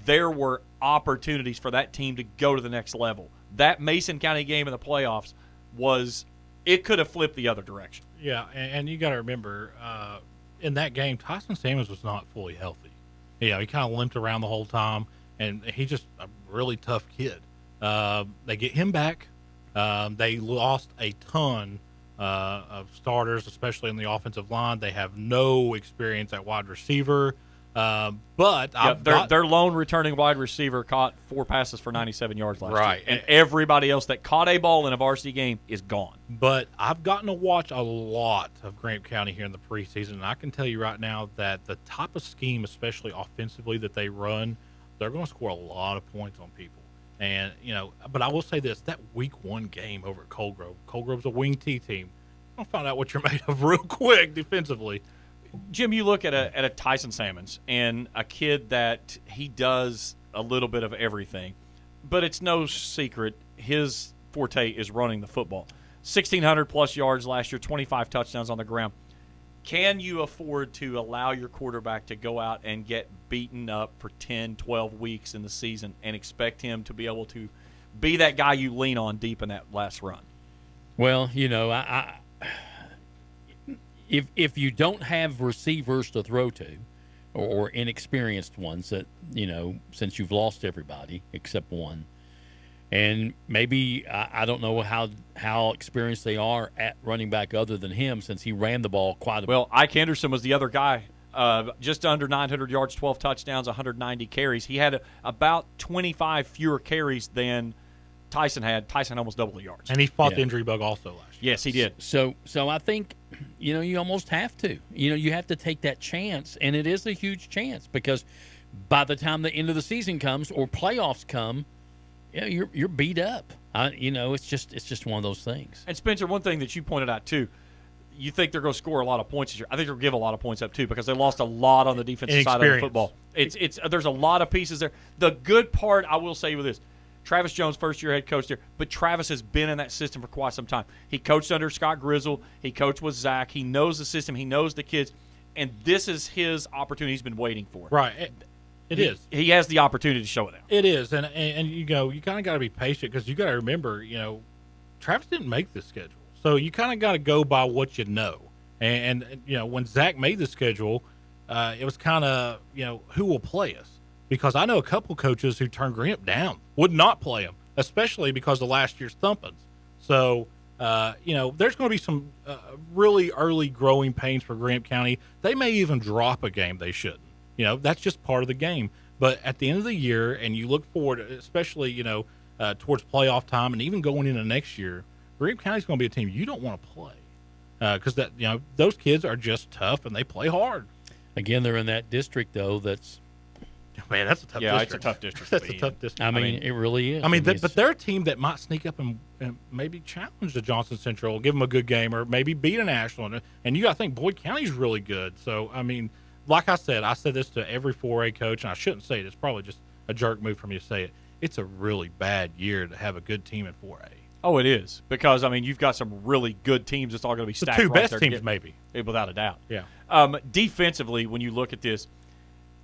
there were opportunities for that team to go to the next level. That Mason County game in the playoffs it could have flipped the other direction. Yeah, and you got to remember, in that game, Tyson Sammons was not fully healthy. Yeah, he kind of limped around the whole time, and he's just a really tough kid. They get him back. They lost a ton of starters, especially in the offensive line. They have no experience at wide receiver. But their lone returning wide receiver caught 4 passes for 97 yards last right. year. And everybody else that caught a ball in a varsity game is gone. But I've gotten to watch a lot of Greenup County here in the preseason, and I can tell you right now that the type of scheme, especially offensively, that they run, they're going to score a lot of points on people. And, but I will say this, that week 1 game over at Colegrove's a wing T team. I'll find out what you're made of real quick defensively. Jim, you look at a Tyson Sammons and a kid that he does a little bit of everything, but it's no secret his forte is running the football. 1,600-plus yards last year, 25 touchdowns on the ground. Can you afford to allow your quarterback to go out and get beaten up for 10, 12 weeks in the season and expect him to be able to be that guy you lean on deep in that last run? Well, If you don't have receivers to throw to, or inexperienced ones that, since you've lost everybody except one, and maybe I don't know how experienced they are at running back other than him, since he ran the ball quite a bit. Well, Ike Henderson was the other guy, just under 900 yards, 12 touchdowns, 190 carries. He had about 25 fewer carries than Tyson had. Tyson almost double the yards. And he fought the injury bug also last year. Yes, he did. So I think, you almost have to. You have to take that chance, and it is a huge chance because by the time the end of the season comes or playoffs come, you're beat up. It's just one of those things. And Spencer, one thing that you pointed out too, you think they're going to score a lot of points this year. I think they'll give a lot of points up too because they lost a lot on the defensive side of the football. There's a lot of pieces there. The good part, I will say with this, Travis Jones, first-year head coach there, but Travis has been in that system for quite some time. He coached under Scott Grizzle. He coached with Zach. He knows the system. He knows the kids. And this is his opportunity he's been waiting for. Right. It is. He has the opportunity to show it now. It is. And you kind of got to be patient because you got to remember, Travis didn't make this schedule. So you kind of got to go by what you know. And when Zach made the schedule, it was kind of, who will play us? Because I know a couple coaches who turned Greenup down, would not play him, especially because of last year's thumpings. So, there's going to be some really early growing pains for Greenup County. They may even drop a game they shouldn't. That's just part of the game. But at the end of the year, and you look forward, especially, towards playoff time and even going into next year, Greenup County's going to be a team you don't want to play because those kids are just tough and they play hard. Again, they're in that district, though, that's Man, that's a tough district. it's a tough district. That's a tough district. I mean, it really is. I mean, it's- but they're a team that might sneak up and maybe challenge the Johnson Central, give them a good game, or maybe beat an Ashland. And you got to think Boyd County's really good. So, I mean, like I said this to every 4A coach, and I shouldn't say it. It's probably just a jerk move for me to say it. It's a really bad year to have a good team in 4A. Oh, it is, because I mean you've got some really good teams. It's all going to be The stacked. two right best there teams, together. maybe. Without a doubt. Yeah. Defensively, when you look at this,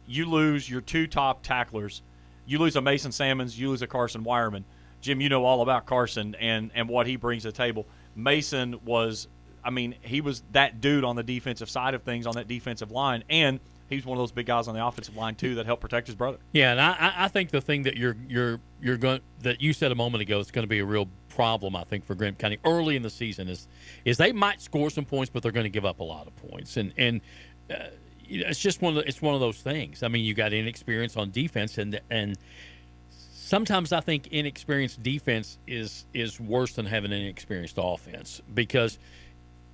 you lose your two top tacklers. You lose a Mason Salmons. You lose a Carson Wireman. Jim, you know all about Carson and what he brings to the table. Mason was, he was that dude on the defensive side of things on that defensive line, and he was one of those big guys on the offensive line too that helped protect his brother. Yeah, and I think the thing that you're going that you said a moment ago is going to be a real problem, I think, for Greenup County early in the season is they might score some points, but they're going to give up a lot of points, and it's just one of those things. I mean, you got inexperience on defense, and sometimes I think inexperienced defense is worse than having an inexperienced offense, because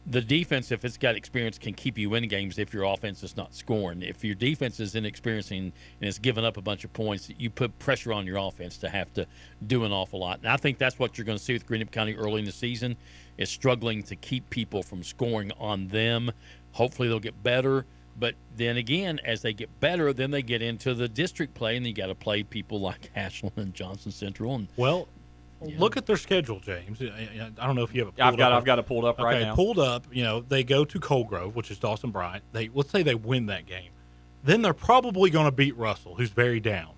the defense, if it's got experience, can keep you in games if your offense is not scoring. If your defense is inexperienced and is giving up a bunch of points, you put pressure on your offense to have to do an awful lot. And I think that's what you're going to see with Greenup County early in the season, is struggling to keep people from scoring on them. Hopefully they'll get better. But then again, as they get better, then they get into the district play, and you got to play people like Ashland and Johnson Central. And Look at their schedule, James. I don't know if you have it pulled up. I've got it pulled up right now. Pulled up. They go to Coal Grove, which is Dawson Bryant. Let's say they win that game. Then they're probably going to beat Russell, who's very down.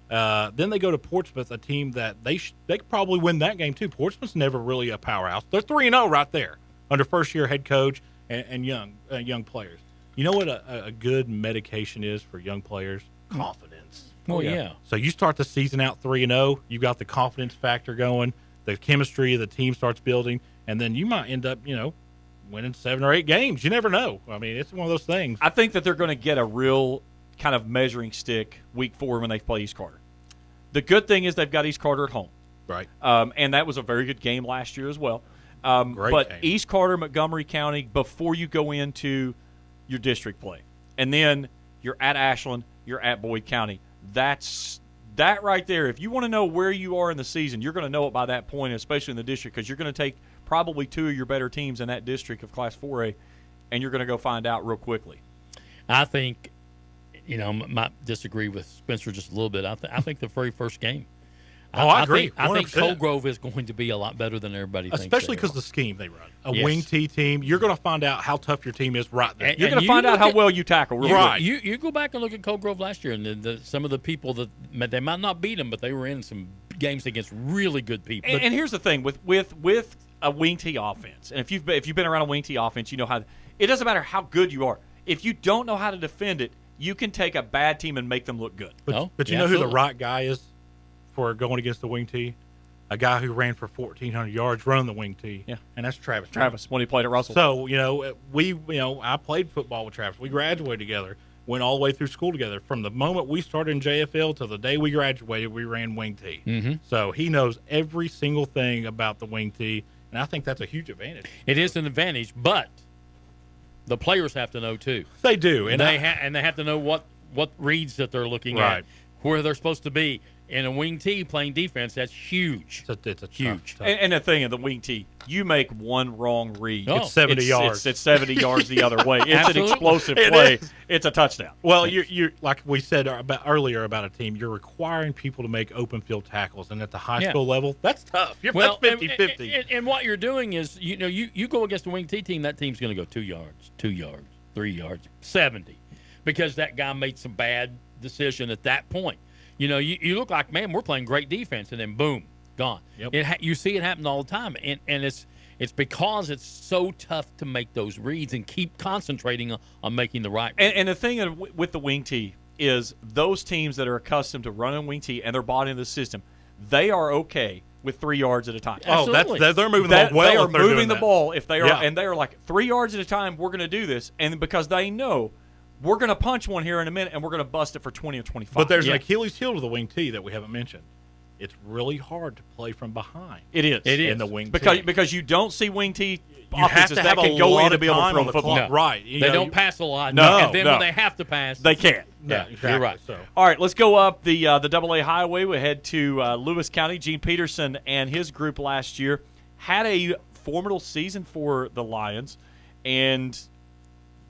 Then they go to Portsmouth, a team that they could probably win that game too. Portsmouth's never really a powerhouse. They're 3-0 right there under first-year head coach and young players. You know what a good medication is for young players? Confidence. Oh, yeah. So you start the season out 3-0. You got the confidence factor going. The chemistry of the team starts building, and then you might end up, winning 7 or 8 games. You never know. I mean, it's one of those things. I think that they're going to get a real kind of measuring stick week 4 when they play East Carter. The good thing is they've got East Carter at home. Right. And that was a very good game last year as well. But game. East Carter, Montgomery County, before you go into your district play. And then you're at Ashland, you're at Boyd County. That right there. If you want to know where you are in the season, you're going to know it by that point, especially in the district, because you're going to take probably 2 of your better teams in that district of Class 4A, and you're going to go find out real quickly. I think, might disagree with Spencer just a little bit. I think the very first game. I agree. I think 100%. Coal Grove is going to be a lot better than everybody thinks. Especially because the scheme they run. A wing T team. You're going to find out how tough your team is right there. You're going to find out how well you tackle. Real right. You go back and look at Coal Grove last year, and some of the people that they might not beat them, but they were in some games against really good people. And here's the thing with a wing T offense, and if you've been around a wing T offense, you know how it doesn't matter how good you are. If you don't know how to defend it, you can take a bad team and make them look good. But you know who the right guy is for going against the wing T? A guy who ran for 1,400 yards running the wing T. Yeah. And that's Travis. Travis, when he played at Russell. So, I played football with Travis. We graduated together, went all the way through school together. From the moment we started in JFL to the day we graduated, we ran wing T. Mm-hmm. So he knows every single thing about the wing T, and I think that's a huge advantage. It is an advantage, but the players have to know too. They do. And they have to know what reads that they're looking at, where they're supposed to be. In a wing T playing defense, that's huge. It's a huge. Tough. And the thing of the wing T, you make one wrong read. It's 70 yards. It's 70 yards the other way. It's an explosive play. It's a touchdown. Well, you're like we said earlier about a team, you're requiring people to make open field tackles, and at the high school level, that's tough. That's 50-50. And what you're doing is, you go against a wing T team, that team's going to go 2 yards, 3 yards, 70, because that guy made some bad decision at that point. You look like, man, we're playing great defense, and then boom, gone. Yep. You see it happen all the time, and it's because it's so tough to make those reads and keep concentrating on making the right read. And the thing with the wing T is those teams that are accustomed to running wing T and they're bought into the system, they are okay with 3 yards at a time. Absolutely. They're moving the ball well. They are if they're moving doing the that. ball if they are, and they are like 3 yards at a time. We're going to do this, and because they know. We're going to punch one here in a minute, and we're going to bust it for 20 or 25. But there's an Achilles heel to the wing T that we haven't mentioned. it's really hard to play from behind. It is. In the wing because you don't see wing T you have to have that can a go lot in to of be able to time throw on the the football. clock. Right. They don't pass a lot. No, and then no. when they have to pass, They can't. Yeah, exactly. You're right. So. All right, let's go up the AA highway. We head to Lewis County. Gene Peterson and his group last year had a formidable season for the Lions, and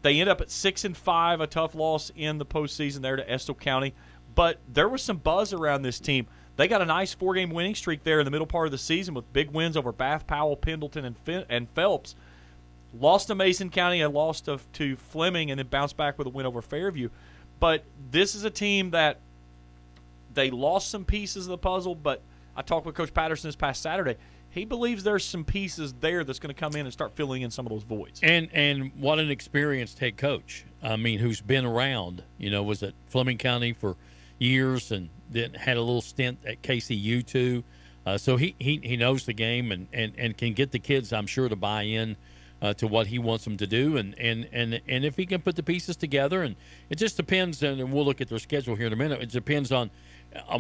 they end up at 6-5, a tough loss in the postseason there to Estill County. But there was some buzz around this team. They got a nice 4-game winning streak there in the middle part of the season with big wins over Bath, Powell, Pendleton, and Phelps. Lost to Mason County and lost to Fleming, and then bounced back with a win over Fairview. But this is a team that they lost some pieces of the puzzle, but I talked with Coach Patterson this past Saturday. He believes there's some pieces there that's going to come in and start filling in some of those voids. And what an experienced head coach. I mean, who's been around, was at Fleming County for years and then had a little stint at KCU too. So he knows the game and can get the kids, I'm sure, to buy in to what he wants them to do. And if he can put the pieces together, and it just depends, and we'll look at their schedule here in a minute. It depends on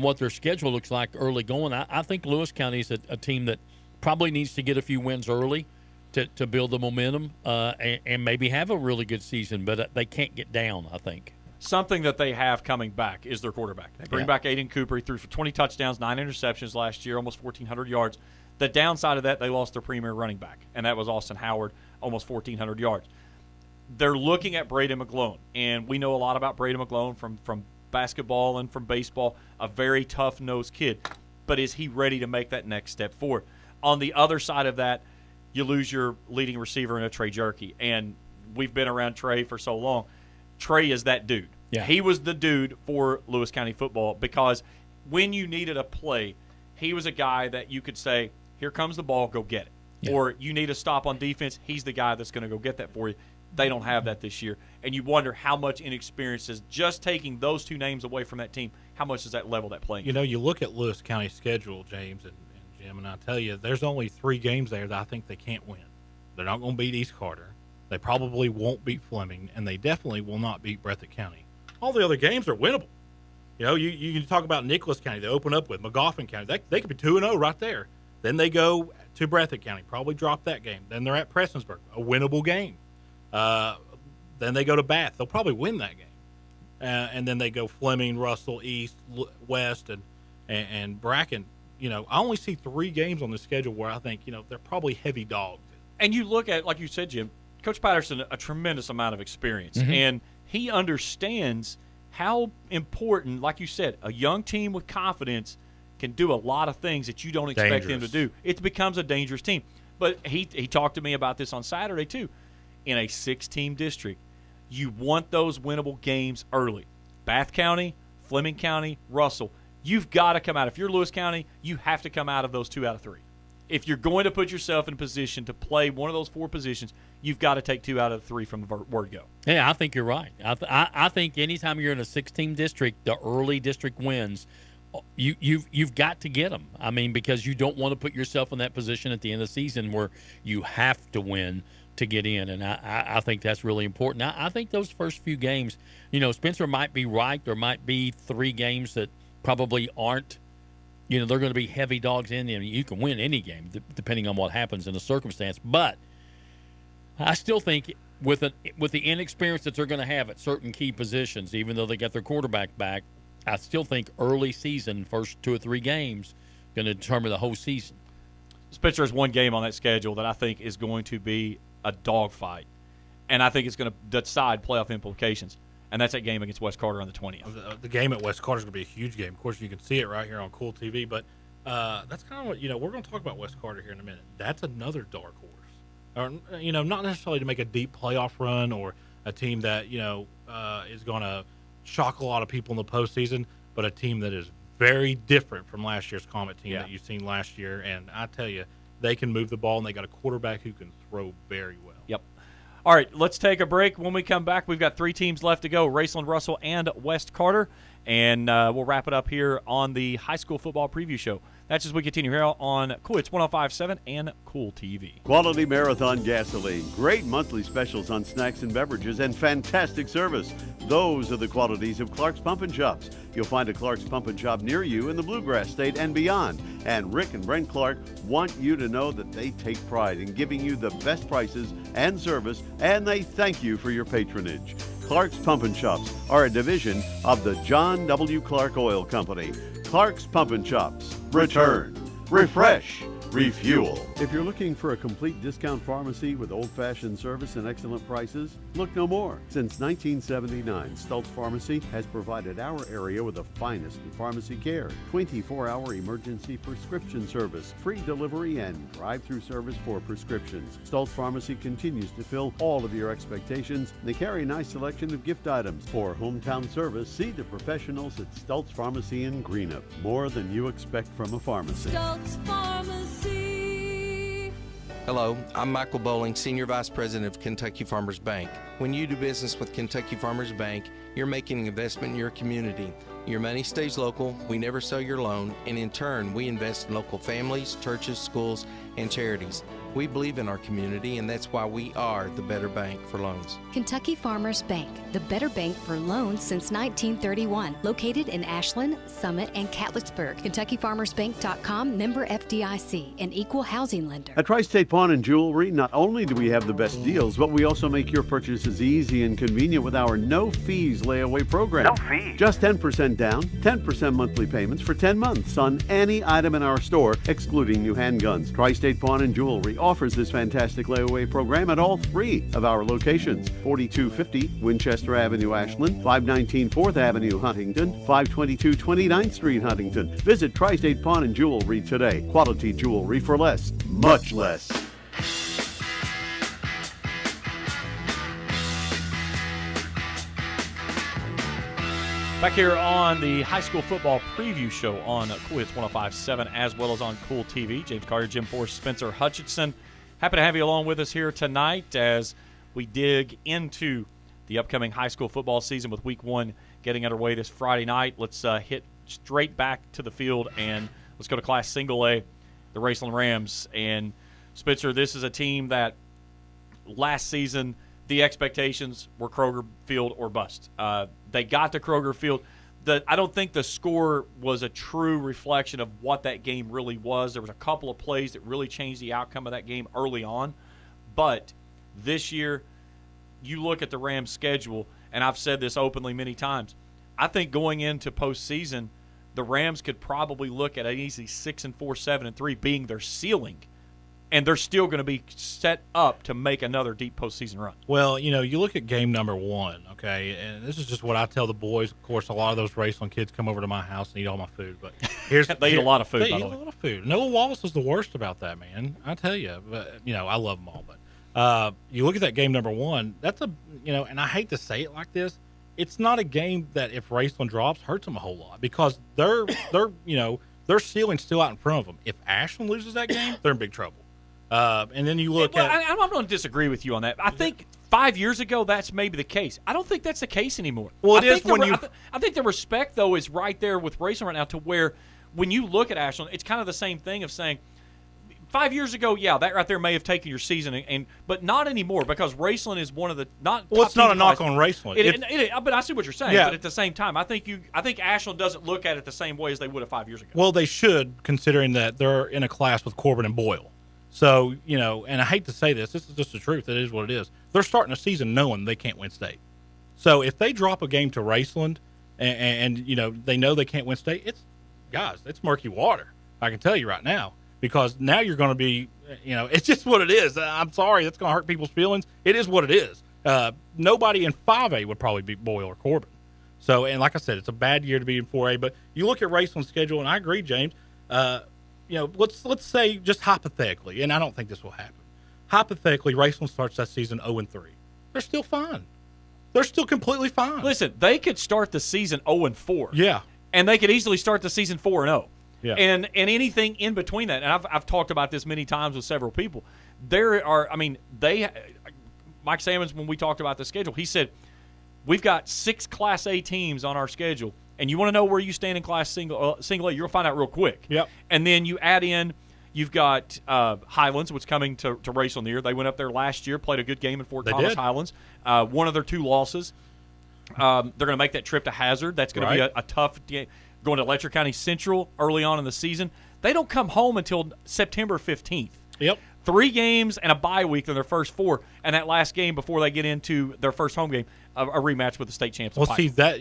what their schedule looks like early going. I think Lewis County is a team that probably needs to get a few wins early to build the momentum and maybe have a really good season, but they can't get down, I think. Something that they have coming back is their quarterback. They bring back Aiden Cooper. He threw for 20 touchdowns, 9 interceptions last year, almost 1,400 yards. The downside of that, they lost their premier running back, and that was Austin Howard, almost 1,400 yards. They're looking at Braden McGlone, and we know a lot about Braden McGlone from basketball and from baseball, a very tough-nosed kid. But is he ready to make that next step forward? On the other side of that, you lose your leading receiver in a Trey Jerky, and we've been around Trey for so long. Trey is that dude. Yeah. He was the dude for Lewis County football because when you needed a play, he was a guy that you could say, here comes the ball, go get it. Yeah. Or you need a stop on defense, he's the guy that's going to go get that for you. They don't have that this year. And you wonder how much inexperience is just taking those two names away from that team. How much does that level that playing? You look at Lewis County's schedule, James and Jim, and I tell you, there's only 3 games there that I think they can't win. They're not going to beat East Carter. They probably won't beat Fleming, and they definitely will not beat Breathitt County. All the other games are winnable. You can talk about Nicholas County. They open up with Magoffin County. They could be 2-0 right there. Then they go to Breathitt County, probably drop that game. Then they're at Prestonsburg, a winnable game. Then they go to Bath. They'll probably win that game. And then they go Fleming, Russell, East, West, and Bracken. I only see 3 games on the schedule where I think, they're probably heavy dogs. And you look at, like you said, Jim, Coach Patterson, a tremendous amount of experience. Mm-hmm. And he understands how important, like you said, a young team with confidence can do a lot of things that you don't expect them to do. It becomes a dangerous team. But he talked to me about this on Saturday, too. In a 6-team district, you want those winnable games early. Bath County, Fleming County, Russell. You've got to come out. If you're Lewis County, you have to come out of those 2 out of 3. If you're going to put yourself in a position to play one of those 4 positions, you've got to take 2 out of 3 from the word go. Yeah, I think you're right. I think anytime you're in a 6-team district, the early district wins, you've got to get them. I mean, because you don't want to put yourself in that position at the end of the season where you have to win to get in, and I think that's really important. I think those first few games, Spencer might be right. There might be 3 games that probably aren't. They're going to be heavy dogs in there. You can win any game depending on what happens in the circumstance. But I still think with the inexperience that they're going to have at certain key positions, even though they got their quarterback back, I still think early season, first 2 or 3 games, going to determine the whole season. Spencer has 1 game on that schedule that I think is going to be a dogfight, and I think it's going to decide playoff implications. And that's that game against West Carter on the 20th. The game at West Carter is going to be a huge game. Of course, you can see it right here on Kool TV. But that's kind of what, we're going to talk about West Carter here in a minute. That's another dark horse. Or, not necessarily to make a deep playoff run or a team that, is going to shock a lot of people in the postseason, but a team that is very different from last year's Comet team that you've seen last year. And I tell you, they can move the ball, and they got a quarterback who can throw very well. Yep. All right, let's take a break. When we come back, we've got 3 teams left to go, Raceland, Russell, and West Carter. And we'll wrap it up here on the high school football preview show. That's as we continue here on Kool. It's 105.7 and Kool TV. Quality Marathon gasoline, great monthly specials on snacks and beverages, and fantastic service. Those are the qualities of Clark's Pump and Shops. You'll find a Clark's Pump and Shop near you in the Bluegrass State and beyond. And Rick and Brent Clark want you to know that they take pride in giving you the best prices and service, and they thank you for your patronage. Clark's Pump and Shops are a division of the John W. Clark Oil Company. Clark's Pump and Shops. Return, refresh, refuel. If you're looking for a complete discount pharmacy with old-fashioned service and excellent prices, look no more. Since 1979, Stultz Pharmacy has provided our area with the finest in pharmacy care, 24-hour emergency prescription service, free delivery, and drive-through service for prescriptions. Stultz Pharmacy continues to fill all of your expectations. They carry a nice selection of gift items. For hometown service, see the professionals at Stultz Pharmacy in Greenup. More than you expect from a pharmacy. Stultz Pharmacy. Hello, I'm Michael Bowling, Senior Vice President of Kentucky Farmers Bank. When you do business with Kentucky Farmers Bank, you're making an investment in your community. Your money stays local, we never sell your loan, and in turn, we invest in local families, churches, schools, and charities. We believe in our community, and that's why we are the better bank for loans. Kentucky Farmers Bank, the better bank for loans since 1931. Located in Ashland, Summit, and Catlettsburg. KentuckyFarmersBank.com, member FDIC, an equal housing lender. At Tri-State Pawn and Jewelry, not only do we have the best deals, but we also make your purchases easy and convenient with our no-fees layaway program. No fees. Just 10% down, 10% monthly payments for 10 months on any item in our store, excluding new handguns. Tri-State Pawn and Jewelry offers this fantastic layaway program at all 3 of our locations: 4250 Winchester Avenue, Ashland, 519 4th Avenue, Huntington, 522 29th Street, Huntington. Visit Tri-State Pawn and Jewelry today. Quality jewelry for less, much less. Back here on the high school football preview show on Kool. It's 105.7 as well as on Kool TV. James Collier, Jim Forrest, Spencer Hutchison. Happy to have you along with us here tonight as we dig into the upcoming high school football season with Week 1 getting underway this Friday night. Let's hit straight back to the field and let's go to Class Single A, the Raceland Rams. And Spencer, this is a team that last season the expectations were Kroger Field or bust. They got to Kroger Field. I don't think the score was a true reflection of what that game really was. There was a couple of plays that really changed the outcome of that game early on. But this year, you look at the Rams' schedule, and I've said this openly many times, I think going into postseason, the Rams could probably look at an easy 6-4, 7-3 being their ceiling. And they're still going to be set up to make another deep postseason run. Well, you look at game number 1, okay, and this is just what I tell the boys. Of course, a lot of those Raceland kids come over to my house and eat all my food. But they eat a lot of food. They eat a lot of food. Noah Wallace is the worst about that, man. I tell you, but I love them all. But you look at that game number 1. That's and I hate to say it like this, it's not a game that if Raceland drops hurts them a whole lot because their ceiling's still out in front of them. If Ashland loses that game, they're in big trouble. And then you look at... I'm going to disagree with you on that. I think 5 years ago, that's maybe the case. I don't think that's the case anymore. Well, it is when you... I think the respect, though, is right there with Raceland right now to where when you look at Ashland, it's kind of the same thing of saying 5 years ago, yeah, that right there may have taken your season, but not anymore because Raceland is one of the... Well, it's not a knock on Raceland. But I see what you're saying. Yeah. But at the same time, I think Ashland doesn't look at it the same way as they would have 5 years ago. Well, they should, considering that they're in a class with Corbin and Boyle. So, and I hate to say this is just the truth. It is what it is. They're starting a season knowing they can't win state. So if they drop a game to Raceland and they know they can't win state, it's murky water. I can tell you right now. Because now you're going to be, it's just what it is. I'm sorry, that's going to hurt people's feelings. It is what it is. Nobody in 5A would probably beat Boyle or Corbin. So, and like I said, it's a bad year to be in 4A. But you look at Raceland's schedule, and I agree, James. Let's say just hypothetically, and I don't think this will happen. Hypothetically, Raceland starts that season 0-3. They're still fine. They're still completely fine. Listen, they could start the season 0-4. Yeah. And they could easily start the season 4-0. Yeah. And anything in between that, and I've talked about this many times with several people. Mike Sammons, when we talked about the schedule, he said, we've got 6 Class A teams on our schedule and you want to know where you stand in Class Single A, you're going to find out real quick. Yep. And then you add in, you've got Highlands, which is coming to Raceland here. They went up there last year, played a good game in Fort Thomas did. Highlands. One of their 2 losses. They're going to make that trip to Hazard. That's going to be a tough game. Going to Letcher County Central early on in the season. They don't come home until September 15th. Yep. 3 games and a bye week in their first 4, and that last game before they get into their first home game, a rematch with the state champs. Well, see, that,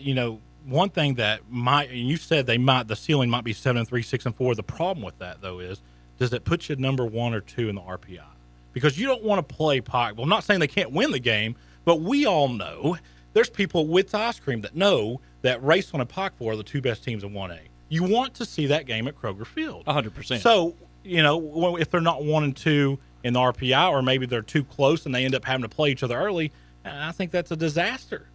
one thing that might, and you said the ceiling might be 7-3, 6-4. The problem with that, though, is does it put you number 1 or 2 in the RPI? Because you don't want to play Pikeville. I'm not saying they can't win the game, but we all know there's people with ice cream that know that Raceland and Pikeville are the 2 best teams in 1A. You want to see that game at Kroger Field. 100%. So, if they're not 1 and 2 in the RPI, or maybe they're too close and they end up having to play each other early, I think that's a disaster.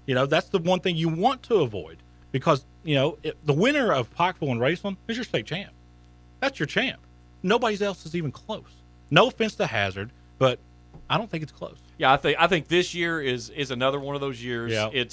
That's the one thing you want to avoid, because, the winner of Pikeville and Raceland is your state champ. That's your champ. Nobody else is even close. No offense to Hazard, but I don't think it's close. Yeah, I think this year is another one of those years. Yeah.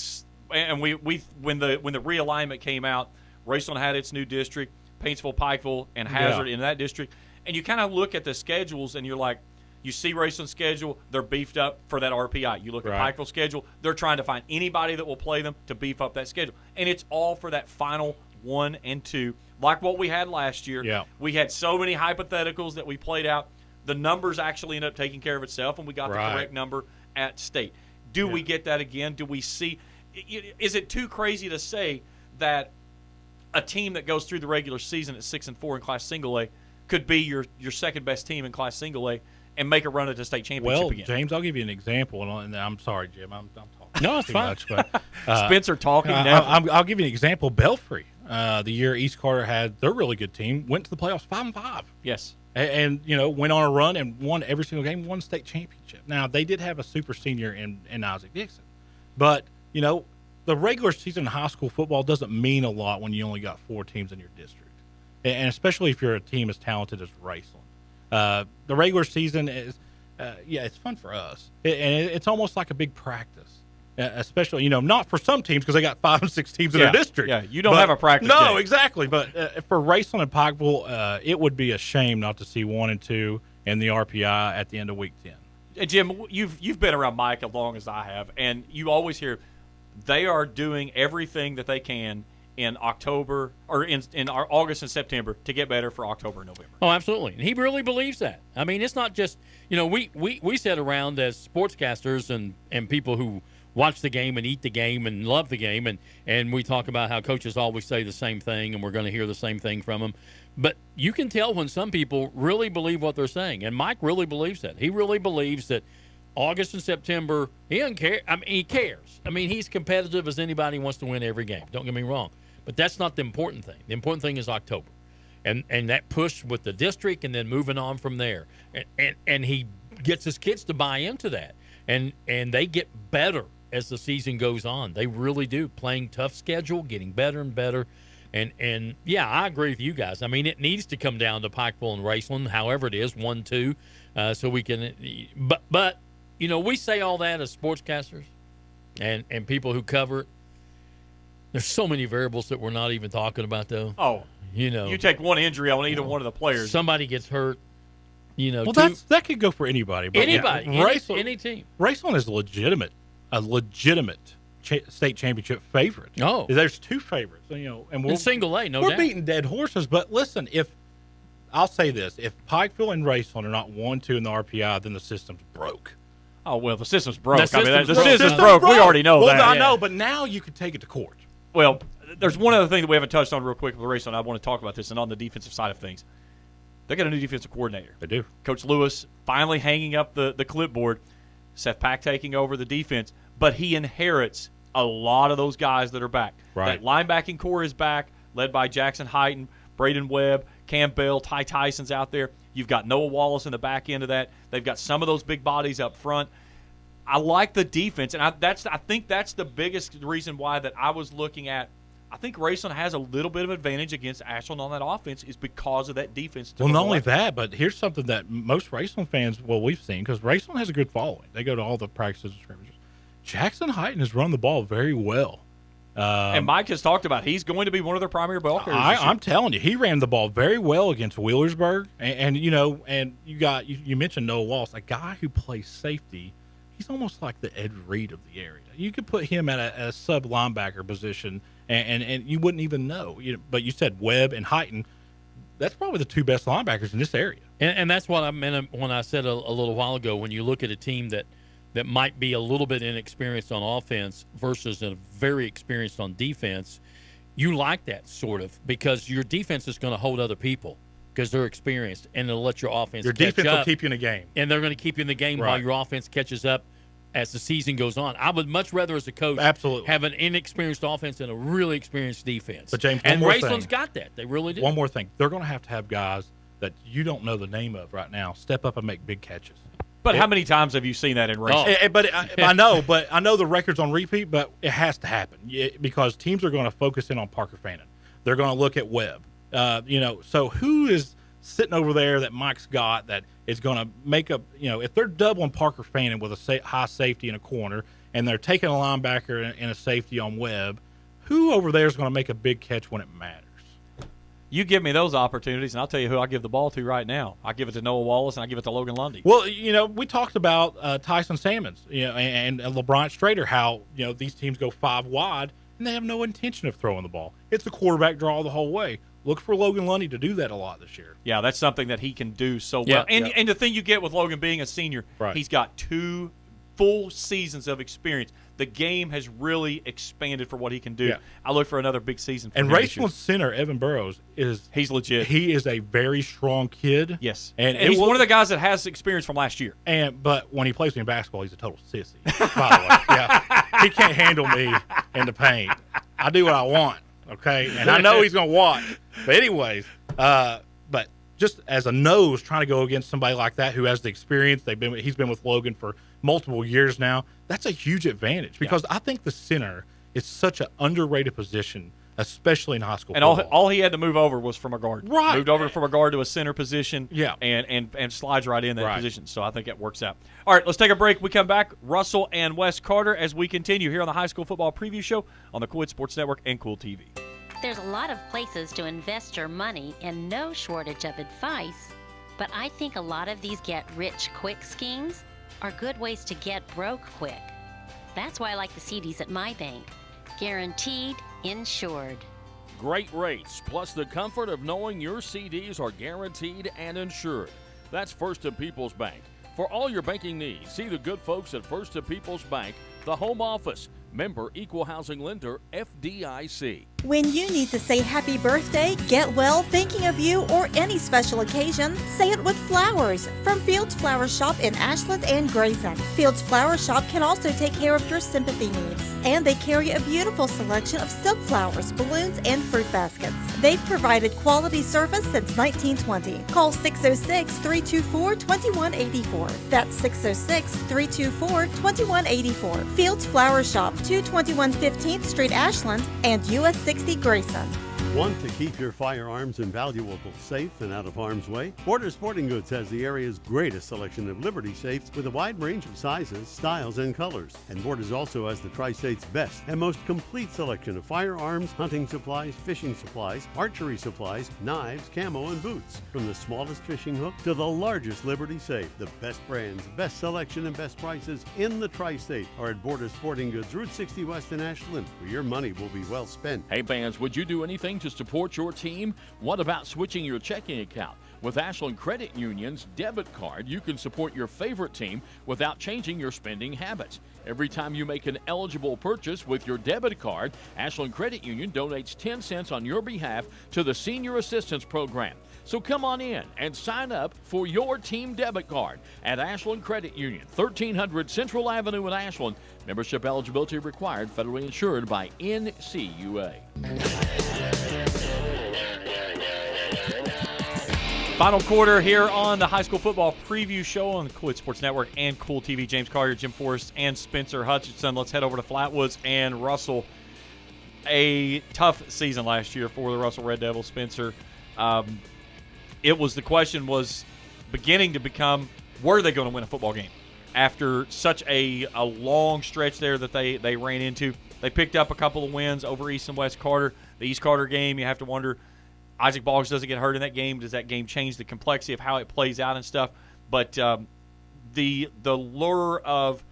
And we when the realignment came out, Raceland had its new district, Paintsville, Pikeville, and Hazard in that district. And you kind of look at the schedules, and you're like, you see Raceland's schedule, they're beefed up for that RPI. You look at Pikeville's schedule, they're trying to find anybody that will play them to beef up that schedule. And it's all for that final 1 and 2, like what we had last year. Yeah. We had so many hypotheticals that we played out. The numbers actually ended up taking care of itself, and we got the correct number at state. Do we get that again? Do we see – is it too crazy to say that a team that goes through the regular season at 6-4 in Class Single A could be your second-best team in Class Single A and make a run at the state championship again? James, I'll give you an example. And I'm sorry, Jim. I'm talking No, it's too fine. much. But, Spencer talking now. I'll give you an example. Belfry, the year East Carter had their really good team, went to the playoffs 5-5. Yes. And went on a run and won every single game, won state championship. Now, they did have a super senior in Isaac Dixon. But, the regular season in high school football doesn't mean a lot when you only got 4 teams in your district. And especially if you're a team as talented as Raceland. The regular season is, it's fun for us. And it's almost like a big practice. Especially, not for some teams because they got 5 and 6 teams in their district. Yeah, you don't have a practice No, day. exactly. But for Raceland and Pikeville, it would be a shame not to see 1 and 2 in the RPI at the end of week 10. Jim, you've been around Mike as long as I have, and you always hear they are doing everything that they can in October or in August and September to get better for October and November. Oh, absolutely. And he really believes that. I mean, it's not just, we sit around as sportscasters and people who watch the game and eat the game and love the game, and we talk about how coaches always say the same thing and we're going to hear the same thing from them. But you can tell when some people really believe what they're saying, and Mike really believes that. He really believes that August and September, he doesn't care. I mean, he cares. I mean, he's competitive as anybody, wants to win every game. Don't get me wrong. But that's not the important thing. The important thing is October. And that push with the district and then moving on from there. And he gets his kids to buy into that. And they get better as the season goes on. They really do. Playing tough schedule, getting better and better. And yeah, I agree with you guys. I mean, it needs to come down to Pikeville and Raceland, however it is, 1-2, so we can. But we say all that as sportscasters and people who cover it. There's so many variables that we're not even talking about, though. Oh, you take one injury on either one of the players. Somebody gets hurt. Well, that could go for anybody. But anybody, any team. Raceland is a legitimate state championship favorite. Oh, there's 2 favorites. And we're in single A, no doubt. We're beating dead horses. But listen, I'll say this: if Pikeville and Raceland are not 1-2 in the RPI, then the system's broke. Oh well, the system's broke. The system's broke. We already know that. I know, but now you could take it to court. Well, there's one other thing that we haven't touched on real quick with Raceland. I want to talk about this, and on the defensive side of things, they got a new defensive coordinator. They do. Coach Lewis finally hanging up the clipboard. Seth Pack taking over the defense, but he inherits a lot of those guys that are back. Right. That linebacking core is back, led by Jackson Heighton, Braden Webb, Cam Bell, Ty Tyson's out there. You've got Noah Wallace in the back end of that. They've got some of those big bodies up front. I like the defense, and I think that's the biggest reason why that I was looking at. I think Raceland has a little bit of advantage against Ashland on that offense is because of that defense. Well, not only that, but here's something that most Raceland fans, we've seen, because Raceland has a good following. They go to all the practices and scrimmages. Jackson Heighton has run the ball very well. And Mike has talked about he's going to be one of their primary ball carriers. I'm telling you, he ran the ball very well against Wheelersburg, and you mentioned Noah Walsh, a guy who plays safety. He's almost like the Ed Reed of the area. You could put him at a sub linebacker position, and you wouldn't even know. But you said Webb and Heighton. That's probably the two best linebackers in this area. And that's what I meant when I said a little while ago, when you look at a team that might be a little bit inexperienced on offense versus a very experienced on defense, you like that sort of, because your defense is going to hold other people because they're experienced, and they'll let your offense Your catch defense up, will keep you in a game. and they're going to keep you in the game while your offense catches up as the season goes on. I would much rather, as a coach, have an inexperienced offense and a really experienced defense. But James, and one more Raceland's thing. got that. They really do. One more thing. They're going to have guys that you don't know the name of right now step up and make big catches. But how many times have you seen that in Raceland? I know the record's on repeat, but it has to happen because teams are going to focus in on Parker Fannin. They're going to look at Webb. So who is sitting over there that Mike's got that is going to make up, if they're doubling Parker Fannin with a high safety in a corner and they're taking a linebacker and a safety on Webb, who over there is going to make a big catch when it matters? You give me those opportunities, and I'll tell you who I give the ball to right now. I give it to Noah Wallace, and I give it to Logan Lundy. Well, we talked about Tyson Salmons, and LeBron Strader, how, these teams go 5 wide, and they have no intention of throwing the ball. It's a quarterback draw the whole way. Look for Logan Lundy to do that a lot this year. Yeah, that's something that he can do so well. And the thing you get with Logan being a senior, he's got 2 full seasons of experience. The game has really expanded for what he can do. Yeah. I look for another big season for and him this year. Raceland's center, Evan Burrows, he's legit. He is a very strong kid. Yes. And he's one of the guys that has experience from last year. But when he plays me in basketball, he's a total sissy, by the way. Yeah. He can't handle me in the paint. I do what I want, okay? And I know he's going to watch. But anyways, but just as a nose trying to go against somebody like that who has the experience, he's been with Logan for multiple years now, that's a huge advantage because I think the center is such an underrated position, especially in high school and football. all he had to move over was from a guard. Right. Moved over from a guard to a center position. Yeah. And slides right in that position. So I think that works out. All right, let's take a break. We come back, Russell and Wes Carter, as we continue here on the High School Football Preview Show on the Kool Sports Network and Kool TV. There's a lot of places to invest your money and no shortage of advice, but I think a lot of these get-rich-quick schemes are good ways to get broke quick. That's why I like the CDs at my bank. Guaranteed, insured. Great rates, plus the comfort of knowing your CDs are guaranteed and insured. That's First and People's Bank. For all your banking needs, see the good folks at First and People's Bank, the home office. Member Equal Housing Lender, FDIC. When you need to say happy birthday, get well, thinking of you, or any special occasion, say it with flowers from Fields Flower Shop in Ashland and Grayson. Fields Flower Shop can also take care of your sympathy needs, and they carry a beautiful selection of silk flowers, balloons, and fruit baskets. They've provided quality service since 1920. Call 606-324-2184. That's 606-324-2184. Fields Flower Shop, 221 15th Street, Ashland, and US 60 Grayson. Want to keep your firearms and valuables safe and out of harm's way? Border Sporting Goods has the area's greatest selection of Liberty safes with a wide range of sizes, styles, and colors. And Borders also has the Tri-State's best and most complete selection of firearms, hunting supplies, fishing supplies, archery supplies, knives, camo, and boots. From the smallest fishing hook to the largest Liberty safe, the best brands, best selection, and best prices in the Tri-State are at Border Sporting Goods, Route 60 West in Ashland, where your money will be well spent. Hey fans, would you do anything to support your team? What about switching your checking account? With Ashland Credit Union's debit card, you can support your favorite team without changing your spending habits. Every time you make an eligible purchase with your debit card, Ashland Credit Union donates 10 cents on your behalf to the Senior Assistance Program. So come on in and sign up for your team debit card at Ashland Credit Union, 1300 Central Avenue in Ashland. Membership eligibility required, federally insured by NCUA. Final quarter here on the High School Football Preview Show on the Kool Sports Network and Kool TV. James Collier, Jim Forrest, and Spencer Hutchison. Let's head over to Flatwoods and Russell. A tough season last year for the Russell Red Devils, Spencer. The question was beginning to become, were they going to win a football game after such a long stretch there that they ran into? They picked up a couple of wins over East and West Carter. The East Carter game, you have to wonder, Isaac Boggs doesn't get hurt in that game. Does that game change the complexity of how it plays out and stuff? But the lure of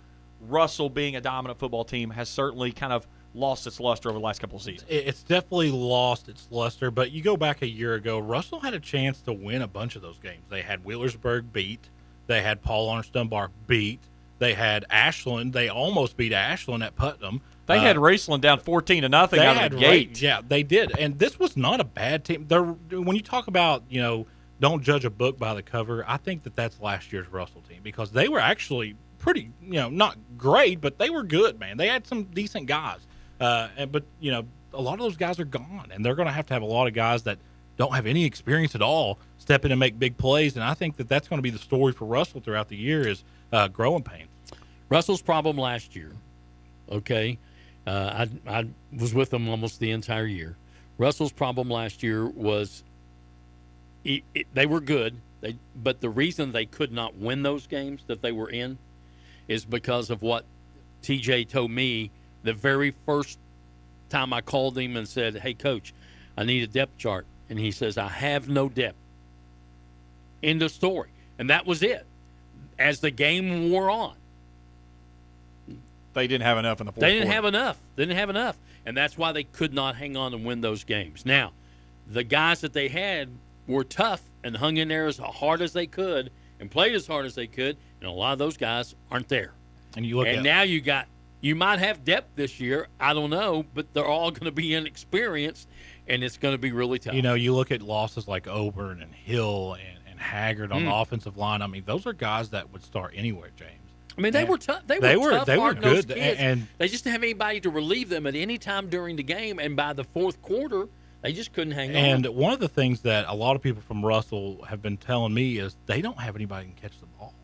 Russell being a dominant football team has certainly kind of lost its luster over the last couple of seasons. It's definitely lost its luster, but you go back a year ago, Russell had a chance to win a bunch of those games. They had Wheelersburg beat. They had Paul Lawrence Dunbar beat. They had Ashland. They almost beat Ashland at Putnam. They had Raceland down 14-0 out of the gate. Yeah, they did. And this was not a bad team. When you talk about, don't judge a book by the cover, I think that's last year's Russell team because they were actually pretty, not great, but they were good, man. They had some decent guys. But a lot of those guys are gone, and they're going to have a lot of guys that don't have any experience at all step in and make big plays. And I think that's going to be the story for Russell throughout the year is growing pains. Russell's problem last year, okay, I was with them almost the entire year. Russell's problem last year was they were good, but the reason they could not win those games that they were in is because of what TJ told me the very first time I called him and said, hey, Coach, I need a depth chart. And he says, I have no depth. End of story. And that was it. As the game wore on, they didn't have enough in the fourth quarter. They didn't have enough. And that's why they could not hang on and win those games. Now, the guys that they had were tough and hung in there as hard as they could and played as hard as they could, and a lot of those guys aren't there. And now you might have depth this year, I don't know, but they're all going to be inexperienced, and it's going to be really tough. You look at losses like Auburn and Hill and Haggard on the offensive line. I mean, those are guys that would start anywhere, James. I mean, they were tough. They were good, kids. and they just didn't have anybody to relieve them at any time during the game. And by the fourth quarter, they just couldn't hang on. And one of the things that a lot of people from Russell have been telling me is they don't have anybody who can catch the ball.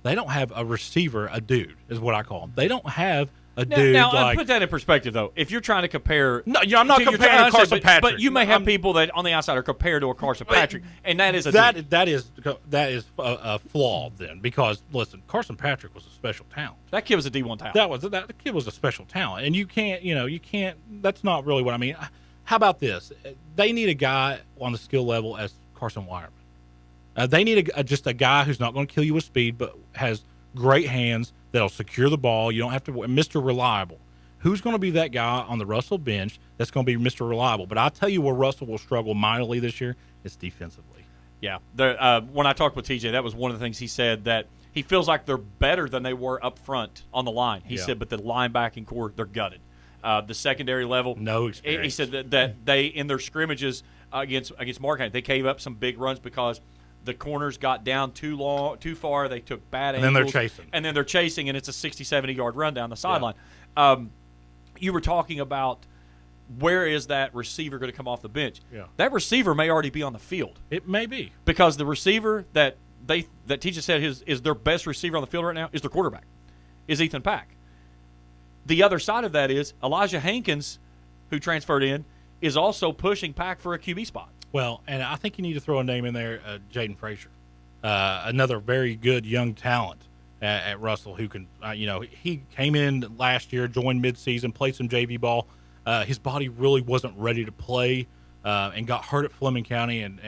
They don't have a receiver, a dude is what I call him. They don't have a dude. Now, put that in perspective, though. If you're trying to compare, no, I'm not comparing to Carson Patrick. But you may have people that on the outside are compared to a Carson Patrick, and that is that is a flaw then because listen, Carson Patrick was a special talent. That kid was a D1 talent. That kid was a special talent, and you can't. That's not really what I mean. How about this? They need a guy on the skill level as Carson Wireman. They need just a guy who's not going to kill you with speed, but has great hands that'll secure the ball. You don't have to Mr. Reliable. Who's going to be that guy on the Russell bench that's going to be Mr. Reliable? But I'll tell you where Russell will struggle mightily this year. It's defensively. Yeah. When I talked with TJ, that was one of the things he said, that he feels like they're better than they were up front on the line. He said, but the linebacking core, they're gutted. The secondary level, no experience. He said that they, in their scrimmages against Marquette, they gave up some big runs because the corners got down too far. They took bad angles. And then they're chasing. And it's a 60, 70-yard run down the sideline. You were talking about where is that receiver going to come off the bench? Yeah. That receiver may already be on the field. It may be. Because the receiver that TJ said is their best receiver on the field right now is their quarterback, is Ethan Pack. The other side of that is Elijah Hankins, who transferred in, is also pushing Pack for a QB spot. Well, and I think you need to throw a name in there, Jaden Frazier, another very good young talent at Russell who can, he came in last year, joined midseason, played some JV ball. His body really wasn't ready to play and got hurt at Fleming County and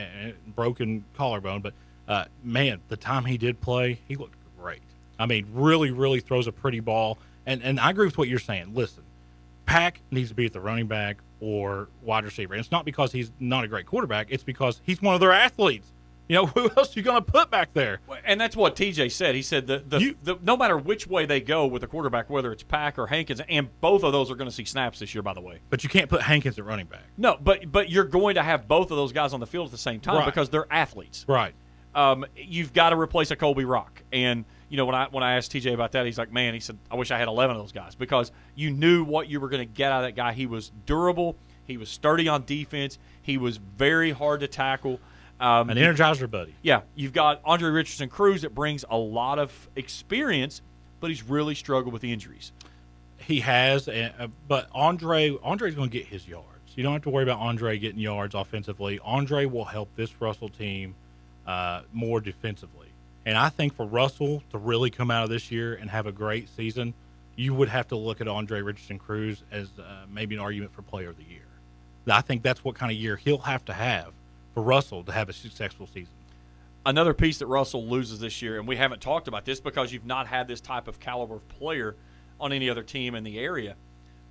broken collarbone. But, man, the time he did play, he looked great. I mean, really, really throws a pretty ball. And I agree with what you're saying. Listen, Pack needs to be at the running back or wide receiver. And it's not because he's not a great quarterback. It's because he's one of their athletes. Who else are you going to put back there? And that's what TJ said. He said no matter which way they go with the quarterback, whether it's Pack or Hankins, and both of those are going to see snaps this year, by the way. But you can't put Hankins at running back. No, but you're going to have both of those guys on the field at the same time because they're athletes. Right. You've got to replace a Colby Rock. And when I asked TJ about that, he's like, man, he said, I wish I had 11 of those guys because you knew what you were going to get out of that guy. He was durable. He was sturdy on defense. He was very hard to tackle. An energizer buddy. Yeah. You've got Andre Richardson-Cruz that brings a lot of experience, but he's really struggled with the injuries. He has, but Andre's going to get his yards. You don't have to worry about Andre getting yards offensively. Andre will help this Russell team more defensively. And I think for Russell to really come out of this year and have a great season, you would have to look at Andre Richardson Cruz as maybe an argument for Player of the Year. I think that's what kind of year he'll have to have for Russell to have a successful season. Another piece that Russell loses this year, and we haven't talked about this because you've not had this type of caliber of player on any other team in the area,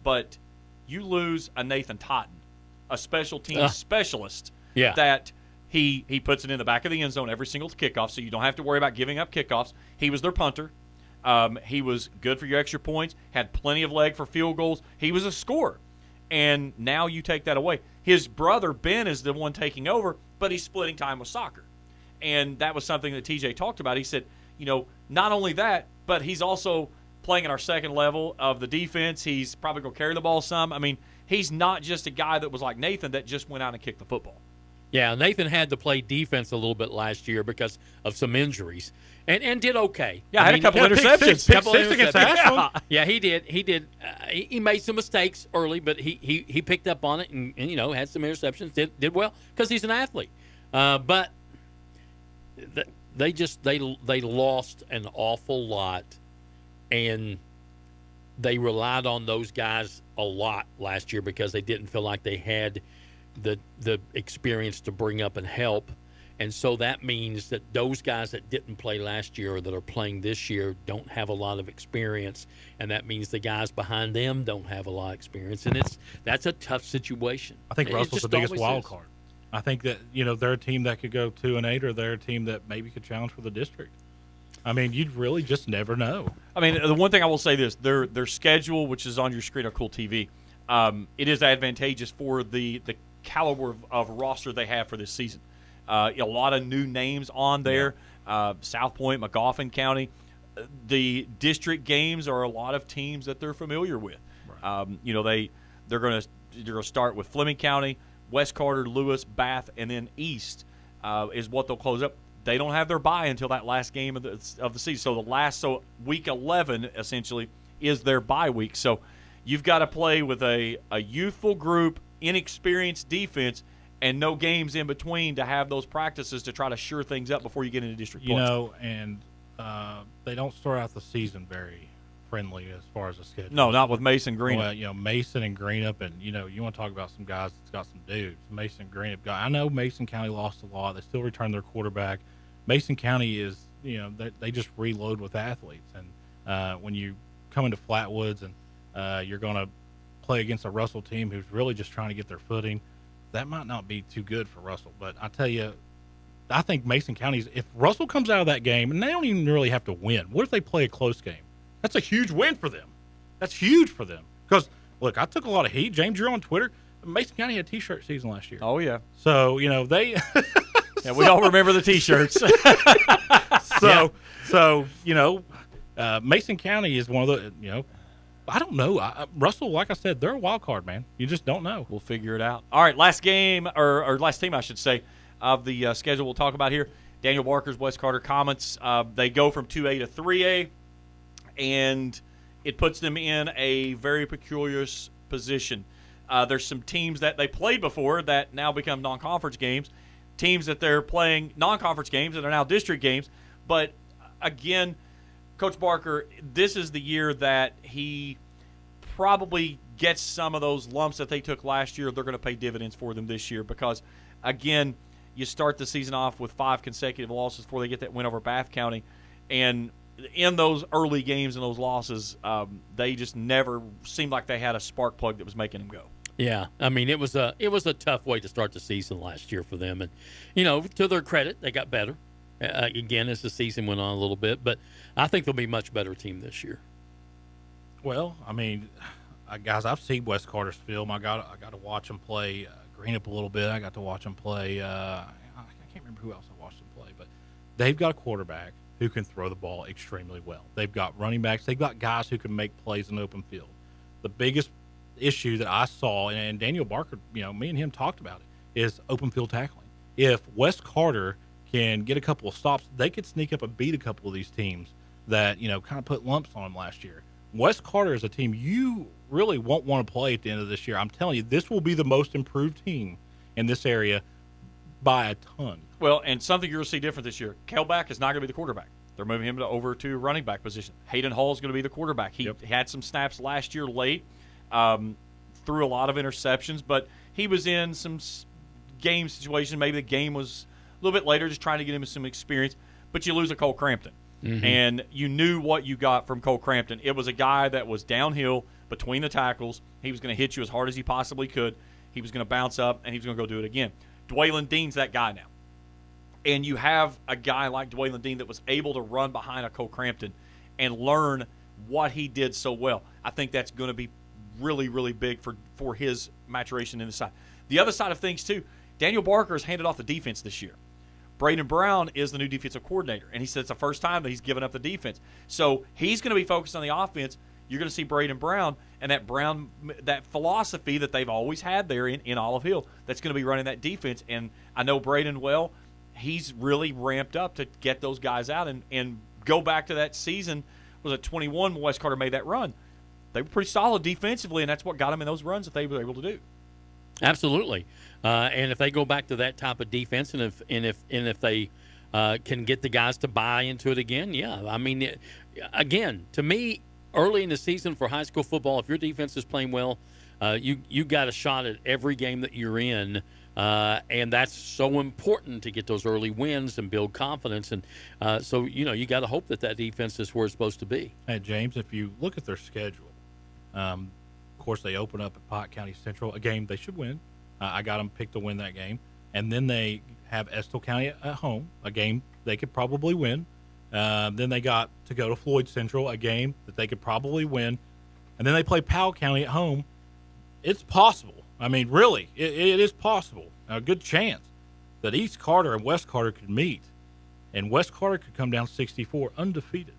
but you lose a Nathan Totten, a special teams specialist that he puts it in the back of the end zone every single kickoff, so you don't have to worry about giving up kickoffs. He was their punter. He was good for your extra points, had plenty of leg for field goals. He was a scorer. And now you take that away. His brother, Ben, is the one taking over, but he's splitting time with soccer. And that was something that TJ talked about. He said, not only that, but he's also playing at our second level of the defense. He's probably going to carry the ball some. I mean, he's not just a guy that was like Nathan that just went out and kicked the football. Yeah, Nathan had to play defense a little bit last year because of some injuries, and did okay. Yeah, had a couple interceptions. Pick six against Ashland. Yeah, he did. He made some mistakes early, but he picked up on it and had some interceptions. Did well because he's an athlete. But they lost an awful lot, and they relied on those guys a lot last year because they didn't feel like they had the experience to bring up and help. And so that means that those guys that didn't play last year or that are playing this year don't have a lot of experience, and that means the guys behind them don't have a lot of experience, and that's a tough situation. I think Russell's the biggest wild card. I think that they're a team that could go 2-8, or they're a team that maybe could challenge for the district. I mean, you'd really just never know. I mean, the one thing I will say this: their schedule, which is on your screen on Kool TV, it is advantageous for the caliber of roster they have for this season. A lot of new names on there. South Point, Magoffin County. The district games are a lot of teams that they're familiar with. Right. They're going to start with Fleming County, West Carter, Lewis, Bath, and then East is what they'll close up. They don't have their bye until that last game of the season. So week 11 essentially is their bye week. So you've got to play with a youthful group, inexperienced defense, and no games in between to have those practices to try to shore things up before you get into district play. And they don't start out the season very friendly as far as the schedule. No, not with Mason Greenup. Well, Mason and Greenup, and you want to talk about some guys that's got some dudes. Mason and Greenup I know Mason County lost a lot. They still returned their quarterback. Mason County is, they just reload with athletes. And when you come into Flatwoods and you're going to play against a Russell team who's really just trying to get their footing, that might not be too good for Russell. But I tell you, I think Mason County's, if Russell comes out of that game, and they don't even really have to win. What if they play a close game? That's a huge win for them. That's huge for them. Because, look, I took a lot of heat. James, you're on Twitter. Mason County had T-shirt season last year. Oh, yeah. So, they – yeah, we all remember the T-shirts. Mason County is one of the, I don't know. Russell, like I said, they're a wild card, man. You just don't know. We'll figure it out. All right, last game, or last team, I should say, of the schedule we'll talk about here. Daniel Barker's West Carter Comets. They go from 2A to 3A, and it puts them in a very peculiar position. There's some teams that they played before that now become non-conference games, teams that they're playing non-conference games that are now district games. But, again, Coach Barker, this is the year that he probably gets some of those lumps that they took last year. They're going to pay dividends for them this year because, again, you start the season off with 5 consecutive losses before they get that win over Bath County. And in those early games and those losses, they just never seemed like they had a spark plug that was making them go. Yeah, I mean, it was a tough way to start the season last year for them. And, to their credit, they got better. Again, as the season went on a little bit, but I think they'll be a much better team this year. Well, I mean, guys, I've seen West Carter's film. I got to watch them play Greenup a little bit. I got to watch them play. I can't remember who else I watched them play, but they've got a quarterback who can throw the ball extremely well. They've got running backs. They've got guys who can make plays in the open field. The biggest issue that I saw, and Daniel Barker, me and him talked about it, is open field tackling. If West Carter can get a couple of stops, they could sneak up and beat a couple of these teams that, kind of put lumps on them last year. West Carter is a team you really won't want to play at the end of this year. I'm telling you, this will be the most improved team in this area by a ton. Well, and something you're going to see different this year. Kelback is not going to be the quarterback. They're moving him over to running back position. Hayden Hall is going to be the quarterback. He had some snaps last year late, threw a lot of interceptions, but he was in some game situation. Maybe the game was a little bit later, just trying to get him some experience. But you lose a Cole Crampton. And you knew what you got from Cole Crampton. It was a guy that was downhill between the tackles. He was going to hit you as hard as he possibly could. He was going to bounce up, and he was going to go do it again. Dwaylon Dean's that guy now. And you have a guy like Dwaylon Dean that was able to run behind a Cole Crampton and learn what he did so well. I think that's going to be really, really big for his maturation in the side. The other side of things, too, Daniel Barker has handed off the defense this year. Braden Brown is the new defensive coordinator, and he said it's the first time that he's given up the defense. So he's going to be focused on the offense. You're going to see Braden Brown and that philosophy that they've always had there in Olive Hill that's going to be running that defense. And I know Braden well. He's really ramped up to get those guys out and go back to that season. Was it 21 when Wes Carter made that run? They were pretty solid defensively, and that's what got them in those runs that they were able to do. Absolutely. And if they go back to that type of defense, and if they can get the guys to buy into it again, yeah. I mean, again, to me, early in the season for high school football, if your defense is playing well, you got a shot at every game that you're in, and that's so important to get those early wins and build confidence. And so you got to hope that defense is where it's supposed to be. Hey, James, if you look at their schedule, of course they open up at Pike County Central, a game they should win. I got them picked to win that game. And then they have Estill County at home, a game they could probably win. Then they got to go to Floyd Central, a game that they could probably win. And then they play Powell County at home. It's possible. I mean, really, it is possible. A good chance that East Carter and West Carter could meet, and West Carter could come down 64 undefeated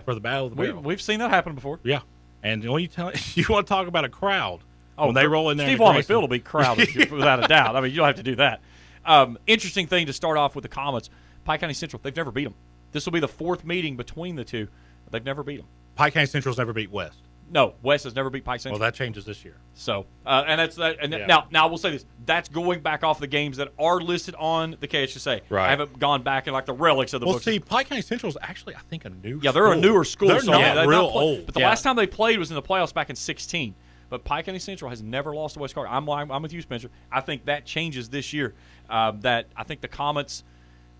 for the Battle of the Barrel. We've seen that happen before. Yeah. And when you want to talk about a crowd, when they roll in there. Steve Walnut Field will be crowded without a doubt. I mean, you don't have to do that. Interesting thing to start off with the Comets. Pike County Central, they've never beat them. This will be the fourth meeting between the two. They've never beat them. Pike County Central's never beat West. No, West has never beat Pike Central. Well, that changes this year. So, and that's that. And now I will say this: that's going back off the games that are listed on the KHSA. Right. I haven't gone back and like the relics of the books. Well, see, Pike County Central is actually, I think, a new. Yeah, they're a newer school. They're so not real old. But the last time they played was in the playoffs back in 2016. But Pike County Central has never lost to West Carter. I'm with you, Spencer. I think that changes this year. That I think the Comets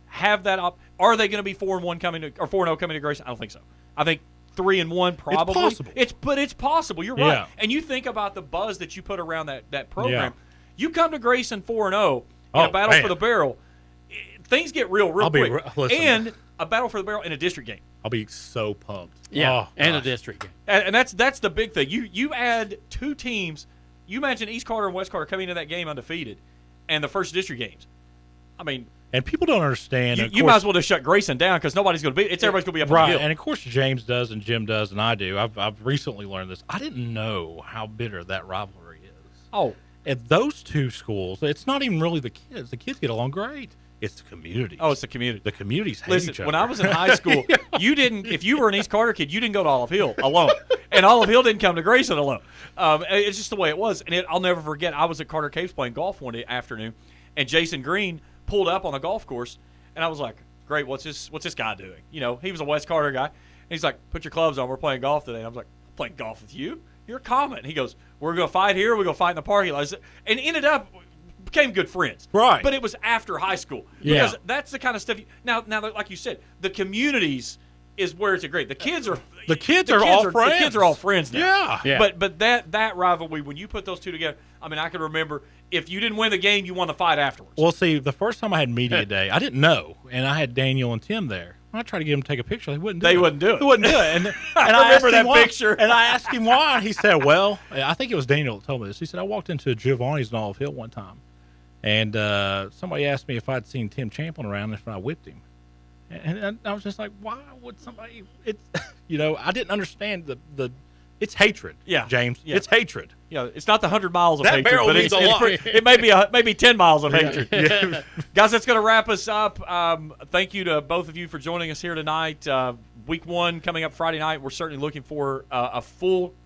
have that up. Are they going to be 4-1 coming to or 4-0 coming to Grace? I don't think so. I think 3-1 probably. It's possible. It's possible. You're right. And you think about the buzz that you put around that program. Yeah. You come to Grayson 4-0 in a battle for the barrel. Things get real quick. And a battle for the barrel in a district game. I'll be so pumped. Yeah, and a district game. And that's the big thing. You add two teams. You imagine East Carter and West Carter coming into that game undefeated, and the first district games. I mean, and people don't understand. You might as well just shut Grayson down because nobody's going to be. Everybody's going to be up on the hill. And of course James does, and Jim does, and I do. I've recently learned this. I didn't know how bitter that rivalry is. Oh, at those two schools, it's not even really the kids. The kids get along great. It's the community. Oh, it's the community. The communities hate each other. When I was in high school, you didn't. If you were an East Carter kid, you didn't go to Olive Hill alone, and Olive Hill didn't come to Grayson alone. It's just the way it was. And I'll never forget. I was at Carter Caves playing golf one afternoon, and Jason Green pulled up on the golf course, and I was like, "Great, what's this guy doing?" You know, he was a West Carter guy, and he's like, "Put your clubs on. We're playing golf today." And I was like, "I'm playing golf with you? You're a Comet." And he goes, "We're gonna fight here. We're gonna fight in the parking lot," and ended up. Became good friends, right? But it was after high school because that's the kind of stuff. Now, like you said, the communities is where it's great. The kids are all friends. The kids are all friends now. Yeah. But that rivalry, when you put those two together, I mean, I can remember if you didn't win the game, you won the fight afterwards. Well, see, the first time I had media day, I didn't know, and I had Daniel and Tim there. I tried to get them to take a picture. They wouldn't do it. They wouldn't do it. They wouldn't do it. And I remember that picture. And I asked him why. He said, "Well, I think it was Daniel that told me this." He said, "I walked into Giovanni's in Olive Hill one time. And somebody asked me if I'd seen Tim Champlin around if I whipped him. And I was just like, why would somebody – it's I didn't understand the it's hatred, James. Yeah. It's hatred. Yeah, it's not the 100 miles of that hatred. Barrel but means a lot. It may be maybe 10 miles of hatred. Yeah. Guys, that's going to wrap us up. Thank you to both of you for joining us here tonight. Week 1 coming up Friday night. We're certainly looking for a full –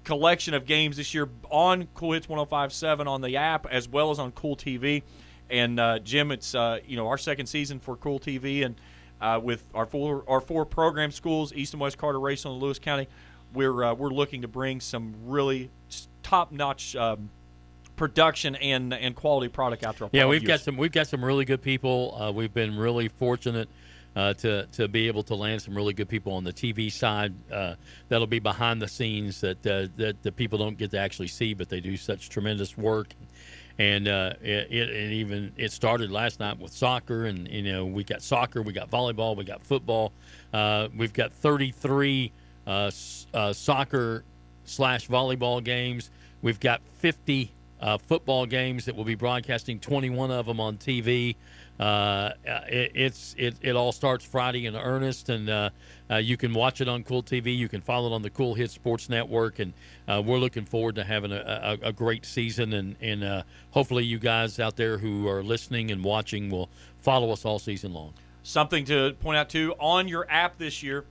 collection of games this year on Kool Hits 105.7 on the app as well as on Kool TV. And Jim, it's our second season for Kool TV, and with our four program schools, East and West Carter, Raceland, and Lewis County. We're looking to bring some really top-notch production and quality product out to our we've got some really good people. We've been really fortunate to be able to land some really good people on the TV side that'll be behind the scenes that the people don't get to actually see, but they do such tremendous work. And it started last night with soccer, and we got soccer, we got volleyball, we got football. We've got 33 soccer/volleyball games. We've got 50 football games that will be broadcasting, 21 of them on TV. It all starts Friday in earnest, and you can watch it on Kool TV. You can follow it on the Kool Hits Sports Network, and we're looking forward to having a great season. And hopefully, you guys out there who are listening and watching will follow us all season long. Something to point out too, on your app this year,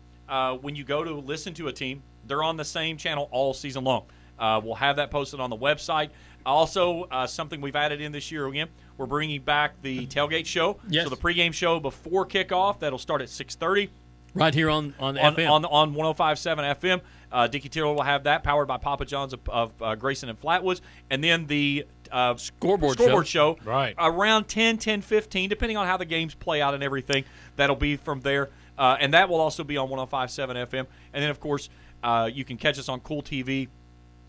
when you go to listen to a team, they're on the same channel all season long. We'll have that posted on the website. Also, something we've added in this year again, we're bringing back the tailgate show. Yes. So the pregame show before kickoff, that'll start at 6:30. Right here on FM. On 105.7 FM. Dickie Taylor will have that, powered by Papa John's of Grayson and Flatwoods. And then the scoreboard show right around 10:15, depending on how the games play out and everything. That'll be from there. And that will also be on 105.7 FM. And then, of course, you can catch us on Kool TV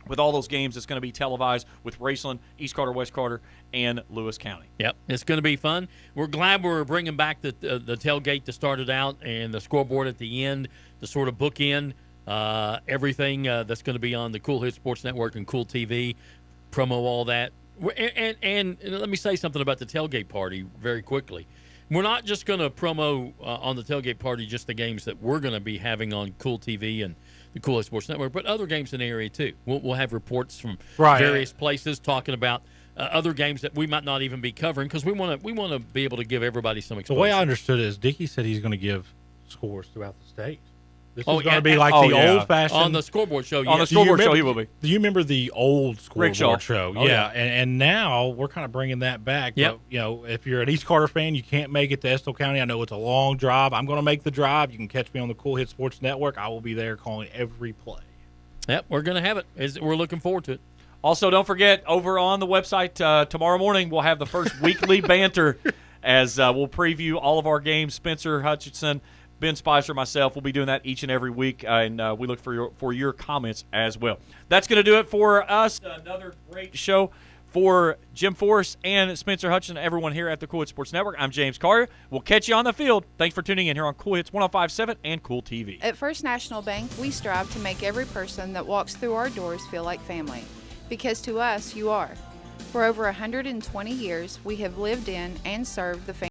with all those games. It's going to be televised with Raceland, East Carter, West Carter, and Lewis County. Yep, it's going to be fun. We're glad we're bringing back the tailgate to start it out and the scoreboard at the end to sort of bookend everything that's going to be on the Kool Hits Sports Network and Kool TV, promo all that. And let me say something about the tailgate party very quickly. We're not just going to promo on the tailgate party just the games that we're going to be having on Kool TV and the Kool Sports Network, but other games in the area too. We'll have reports from various places talking about other games that we might not even be covering because we want to be able to give everybody some exposure. The way I understood it is Dickie said he's going to give scores throughout the state. This is going to be like old-fashioned. On the scoreboard show, yes. On the scoreboard show, he will be. Do you remember the old scoreboard show? Oh, yeah. And now we're kind of bringing that back. Yep. But, if you're an East Carter fan, you can't make it to Estill County. I know it's a long drive. I'm going to make the drive. You can catch me on the Kool Hit Sports Network. I will be there calling every play. Yep, we're going to have it. We're looking forward to it. Also, don't forget, over on the website tomorrow morning, we'll have the first weekly banter as we'll preview all of our games. Spencer Hutchison, Ben Spicer, myself, will be doing that each and every week, and we look for your comments as well. That's going to do it for us. Another great show for Jim Forrest and Spencer Hutchison, everyone here at the Kool Hits Sports Network. I'm James Collier. We'll catch you on the field. Thanks for tuning in here on Kool Hits 105.7 and Kool TV. At First National Bank, we strive to make every person that walks through our doors feel like family. Because to us, you are. For over 120 years, we have lived in and served the family.